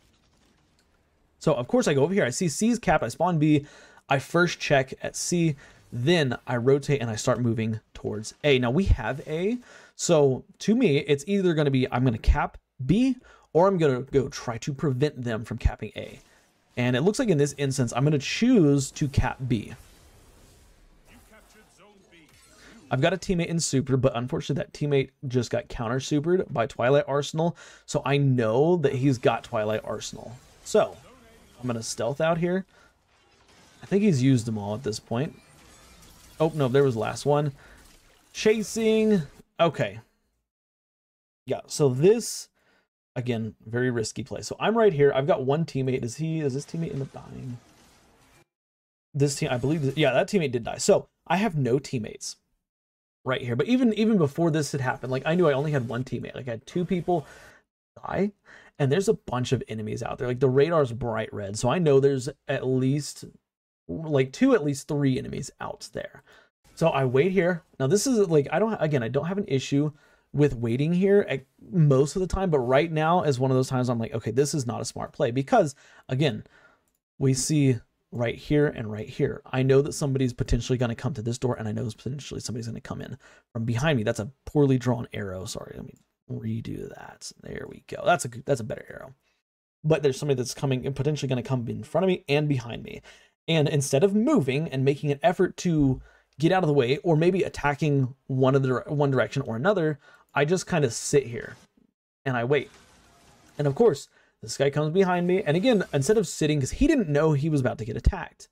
So, of course, I go over here. I see C's capped. I spawn B. I first check at C. Then I rotate and I start moving towards A. Now we have A, so to me, it's either going to be I'm going to cap B, or I'm going to go try to prevent them from capping A. And it looks like in this instance, I'm going to choose to cap B. I've got a teammate in super, but unfortunately that teammate just got counter supered by Twilight Arsenal. So I know that he's got Twilight Arsenal. So I'm going to stealth out here. I think he's used them all at this point. Oh, no, there was the last one. Chasing. Okay. Yeah, so this, again, very risky play. So I'm right here. I've got one teammate. Is this teammate end up dying? This team, I believe, yeah, that teammate did die. So I have no teammates right here. But even before this had happened, like I knew I only had one teammate. Like I had two people die, and there's a bunch of enemies out there. Like the radar's bright red, so I know there's at least like at least three enemies out there. So I wait here. Now this is like I don't have an issue with waiting here at most of the time, but right now is one of those times I'm like, okay, this is not a smart play, because again, we see right here and right here. I know that somebody's potentially going to come to this door, and I know potentially somebody's going to come in from behind me. That's a poorly drawn arrow. Sorry, let me redo that. There we go. That's a better arrow. But there's somebody that's coming and potentially going to come in front of me and behind me. And instead of moving and making an effort to get out of the way, or maybe attacking one direction or another, I just kind of sit here and I wait. And of course, this guy comes behind me, and again, instead of sitting, because he didn't know he was about to get attacked,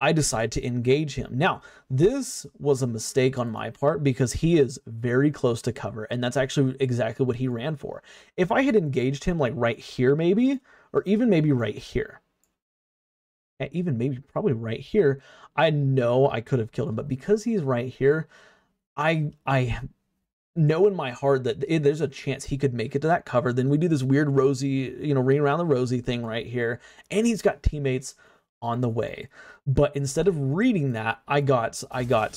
I decide to engage him. Now, this was a mistake on my part, because he is very close to cover, and that's actually exactly what he ran for. If I had engaged him like right here maybe, or even maybe right here, even maybe probably right here, I know I could have killed him, but because he's right here, I know in my heart that there's a chance he could make it to that cover. Then we do this weird rosy, ring around the rosy thing right here, and he's got teammates on the way. But instead of reading that, I got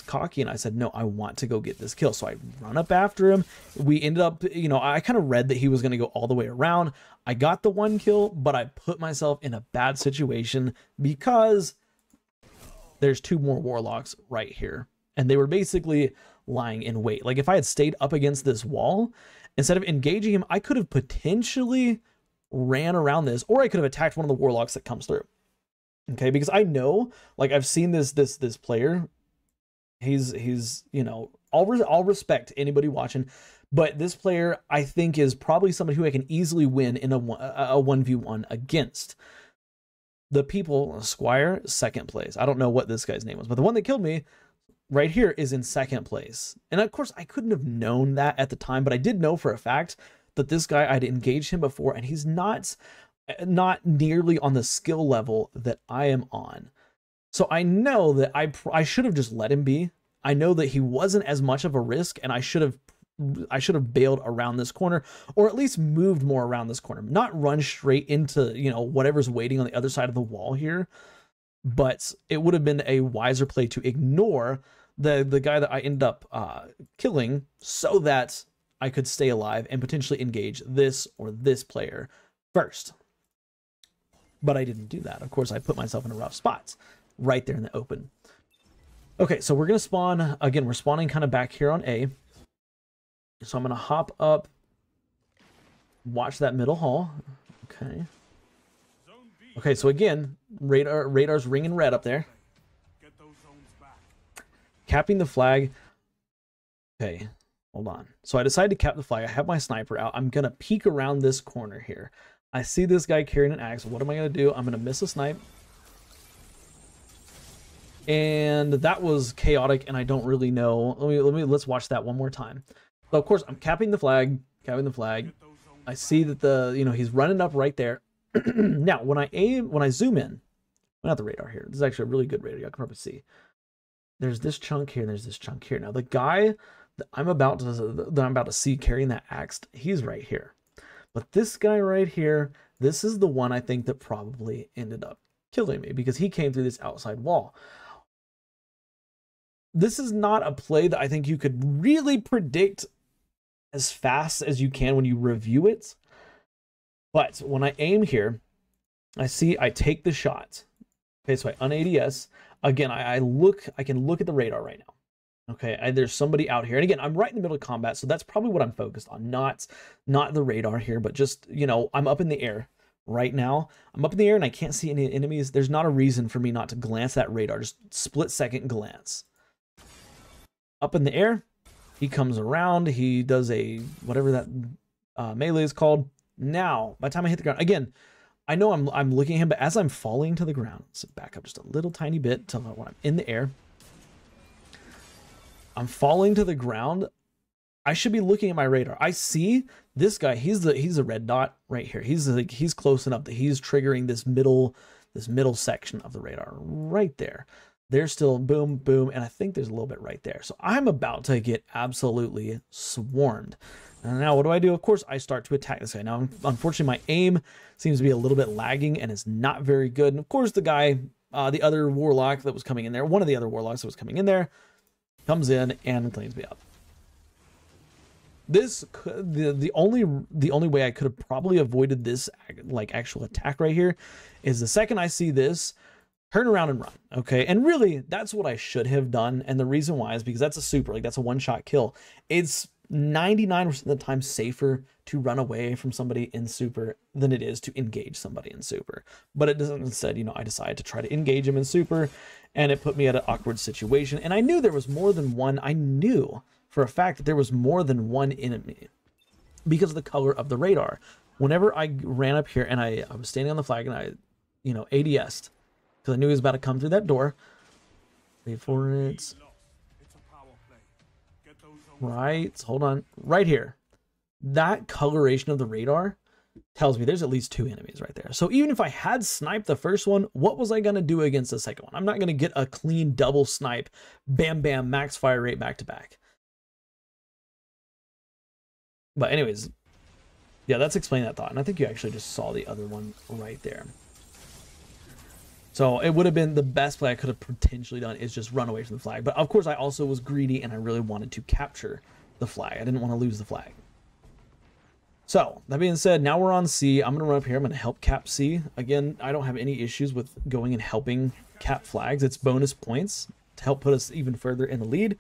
cocky, and I said, no, I want to go get this kill. So I run up after him. We ended up, I kind of read that he was going to go all the way around. I got the one kill, but I put myself in a bad situation because there's two more warlocks right here, and they were basically lying in wait. Like if I had stayed up against this wall, instead of engaging him, I could have potentially ran around this, or I could have attacked one of the warlocks that comes through. Okay, because I know, like I've seen this player. He's I'll respect anybody watching, but this player I think is probably somebody who I can easily win in a 1v1 against. The people, Squire, second place. I don't know what this guy's name was, but the one that killed me right here is in second place. And of course, I couldn't have known that at the time, but I did know for a fact that this guy, I'd engaged him before, and he's not nearly on the skill level that I am on. So I know that I should have just let him be. I know that he wasn't as much of a risk, and I should have bailed around this corner, or at least moved more around this corner, not run straight into, whatever's waiting on the other side of the wall here. But it would have been a wiser play to ignore the guy that I ended up killing, so that I could stay alive and potentially engage this or this player first. But I didn't do that. Of course, I put myself in a rough spot right there in the open. Okay, so we're going to spawn. Again, we're spawning kind of back here on A. So I'm going to hop up, watch that middle hall. Okay. Okay, so again, radar's ringing red up there. Capping the flag. Okay, hold on. So I decided to cap the flag. I have my sniper out. I'm going to peek around this corner here. I see this guy carrying an axe. What am I going to do? I'm going to miss a snipe. And that was chaotic, and I don't really know. Let's watch that one more time. So of course, I'm capping the flag. I see that he's running up right there. Now, when I zoom in, well, not the radar here. This is actually a really good radar. You can probably see. There's this chunk here, and there's this chunk here. Now, the guy that I'm about to see carrying that axe, he's right here. But this guy right here, this is the one I think that probably ended up killing me, because he came through this outside wall. This is not a play that I think you could really predict as fast as you can when you review it. But when I aim here, I take the shot. Okay, so I un-ADS. Again, I can look at the radar right now. Okay, there's somebody out here. And again, I'm right in the middle of combat, so that's probably what I'm focused on. Not the radar here, but just, you know, I'm up in the air right now. I'm up in the air and I can't see any enemies. There's not a reason for me not to glance that radar. Just split second glance. Up in the air, he comes around. He does a, whatever that melee is called. Now, by the time I hit the ground, again, I know I'm looking at him, but as I'm falling to the ground, let's back up just a little tiny bit till when I'm in the air. I'm falling to the ground. I should be looking at my radar. I see this guy. He's a red dot right here. He's close enough that he's triggering this middle section of the radar right there. There's still boom, boom, and I think there's a little bit right there. So I'm about to get absolutely swarmed. And now what do I do? Of course, I start to attack this guy. Now, unfortunately, my aim seems to be a little bit lagging and is not very good. And of course, the guy, the other warlock that was coming in there, one of the other warlocks that was coming in there, comes in and cleans me up. This the only way I could have probably avoided this like actual attack right here is the second I see this, turn around and run. Okay, and really that's what I should have done, and the reason why is because that's a super, like that's a one-shot kill. It's 99% of the time safer to run away from somebody in super than it is to engage somebody in super. But it doesn't. Instead, you know, I decided to try to engage him in super, and it put me at an awkward situation. And I knew there was more than one. I knew for a fact that there was more than one enemy because of the color of the radar. Whenever I ran up here and I was standing on the flag and I, you know, ADS'd because I knew he was about to come through that door. Wait for it. Right, hold on, right here. That coloration of the radar tells me there's at least two enemies right there. So even if I had sniped the first one, what was I gonna do against the second one? I'm not gonna get a clean double snipe, bam, bam, max fire rate back to back. But anyways, yeah, that's explaining that thought. And I think you actually just saw the other one right there. So it would have been the best play I could have potentially done is just run away from the flag. But of course I also was greedy and I really wanted to capture the flag. I didn't want to lose the flag. So that being said, now we're on C. I'm going to run up here. I'm going to help cap C. Again, I don't have any issues with going and helping cap flags. It's bonus points to help put us even further in the lead.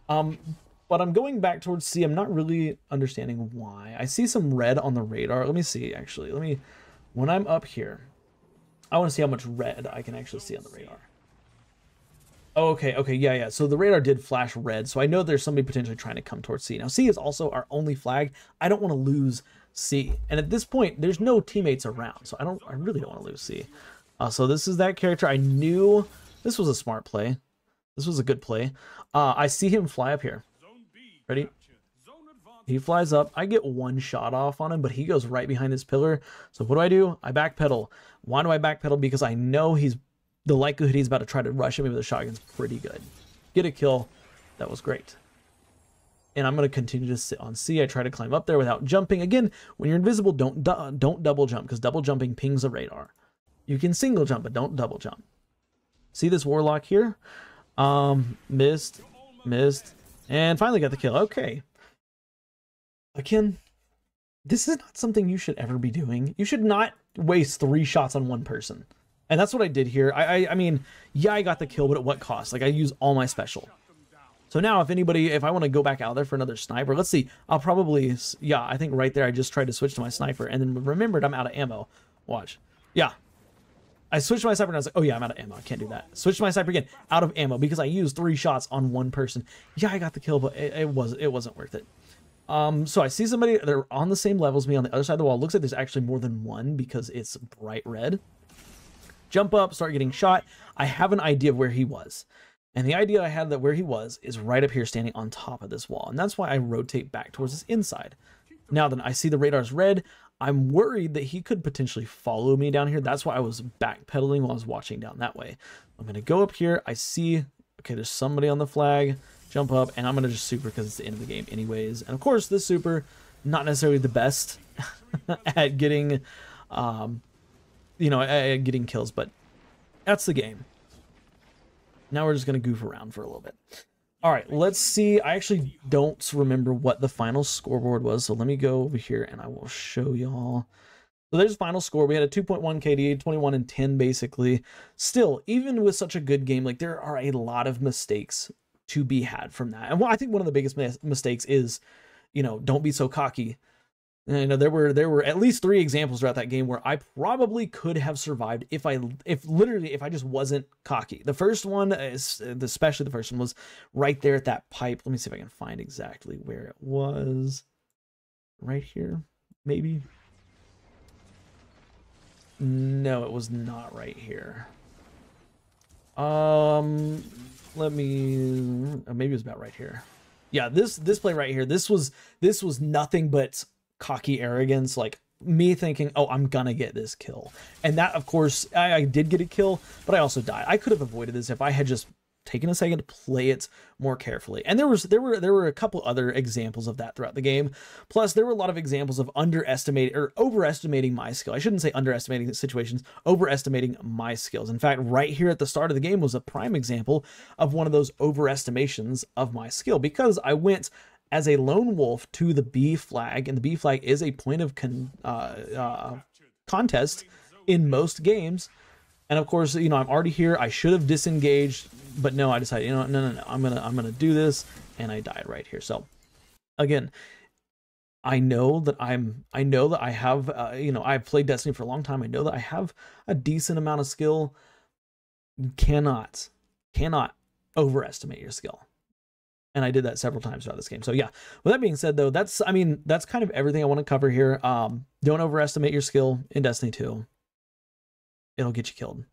But I'm going back towards C. I'm not really understanding why. I see some red on the radar. Let me see, actually. When I'm up here, I want to see how much red I can actually see on the radar. Oh, okay, yeah. So the radar did flash red, so I know there's somebody potentially trying to come towards C. Now, C is also our only flag. I don't want to lose C. And at this point, there's no teammates around, so I really don't want to lose C. So this is that character. I knew this was a smart play. This was a good play. I see him fly up here. Ready? He flies up. I get one shot off on him, but he goes right behind this pillar. So what do? I backpedal. Why do I backpedal? Because I know the likelihood he's about to try to rush me with a shotgun's pretty good. Get a kill. That was great. And I'm going to continue to sit on C. I try to climb up there without jumping. Again, when you're invisible, don't double jump, because double jumping pings the radar. You can single jump, but don't double jump. See this warlock here? Missed, and finally got the kill. Okay. Again, this is not something you should ever be doing. You should not waste 3 shots on one person. And that's what I did here. I mean, yeah, I got the kill, but at what cost? Like, I use all my special. So now if I want to go back out there for another sniper, let's see. I'll probably, yeah, I think right there I just tried to switch to my sniper and then remembered I'm out of ammo. Watch. Yeah. I switched to my sniper and I was like, oh yeah, I'm out of ammo. I can't do that. Switched to my sniper again, out of ammo because I used 3 shots on one person. Yeah, I got the kill, but it wasn't worth it. So I see somebody, they're on the same level as me on the other side of the wall. Looks like there's actually more than one because it's bright red. Jump up, start getting shot. I have an idea of where he was. And the idea I had that where he was is right up here standing on top of this wall. And that's why I rotate back towards this inside. Now then I see the radar's red. I'm worried that he could potentially follow me down here. That's why I was backpedaling while I was watching down that way. I'm going to go up here. I see, okay, there's somebody on the flag. Jump up, and I'm going to just super because it's the end of the game anyways. And of course, this super, not necessarily the best at getting, at getting kills, but that's the game. Now we're just going to goof around for a little bit. All right, let's see. I actually don't remember what the final scoreboard was, so let me go over here and I will show y'all. So there's the final score. We had a 2.1 KD, 21 and 10 basically. Still, even with such a good game, like there are a lot of mistakes to be had from that. And I think one of the biggest mistakes is, you know, don't be so cocky. And, you know, there were at least 3 examples throughout that game where I probably could have survived if I just wasn't cocky. The first one is, especially the first one, was right there at that pipe. Let me see if I can find exactly where it was. Right here, maybe. No, it was not right here. Let me, maybe it was about right here. Yeah, this play right here, this was nothing but cocky arrogance, like me thinking, oh, I'm gonna get this kill. And that, of course, I did get a kill, but I also died. I could have avoided this if I had just taken a second to play it more carefully. And there were a couple other examples of that throughout the game. Plus, there were a lot of examples of underestimating or overestimating my skill. I shouldn't say underestimating situations, overestimating my skills. In fact, right here at the start of the game was a prime example of one of those overestimations of my skill, because I went as a lone wolf to the B flag, and the B flag is a point of contest in most games. And of course, you know, I'm already here. I should have disengaged, but no, I decided, you know, no, I'm gonna do this, and I died right here. So, again, I know that I have, you know, I've played Destiny for a long time. I know that I have a decent amount of skill. You cannot overestimate your skill. And I did that several times throughout this game. So yeah, with that being said though, that's kind of everything I want to cover here. Don't overestimate your skill in Destiny 2. It'll get you killed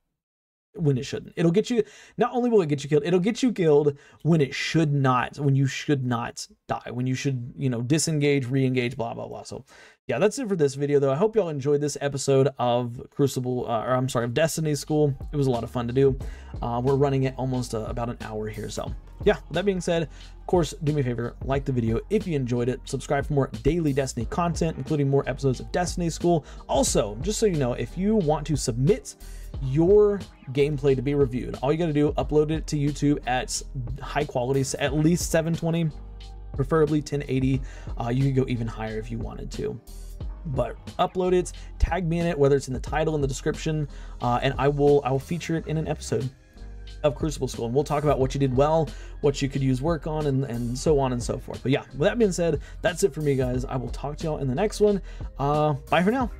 when it shouldn't. It'll get you, not only will it get you killed, it'll get you killed when it should not, when you should not die, when you should, you know, disengage, re-engage, blah, blah, blah. So yeah, that's it for this video though. I hope y'all enjoyed this episode of Crucible, of Destiny School. It was a lot of fun to do. We're running it almost about an hour here. So yeah, with that being said, of course, do me a favor, like the video if you enjoyed it, subscribe for more daily Destiny content, including more episodes of Destiny School. Also, just so you know, if you want to submit your gameplay to be reviewed, all you got to do, upload it to YouTube at high quality, so at least 720, preferably 1080. You can go even higher if you wanted to, but upload it, tag me in it, whether it's in the title, in the description, and I will feature it in an episode of Crucible School, and we'll talk about what you did well, what you could use work on, and so on and so forth. But yeah, with that being said, that's it for me, guys. I will talk to y'all in the next one. Bye for now.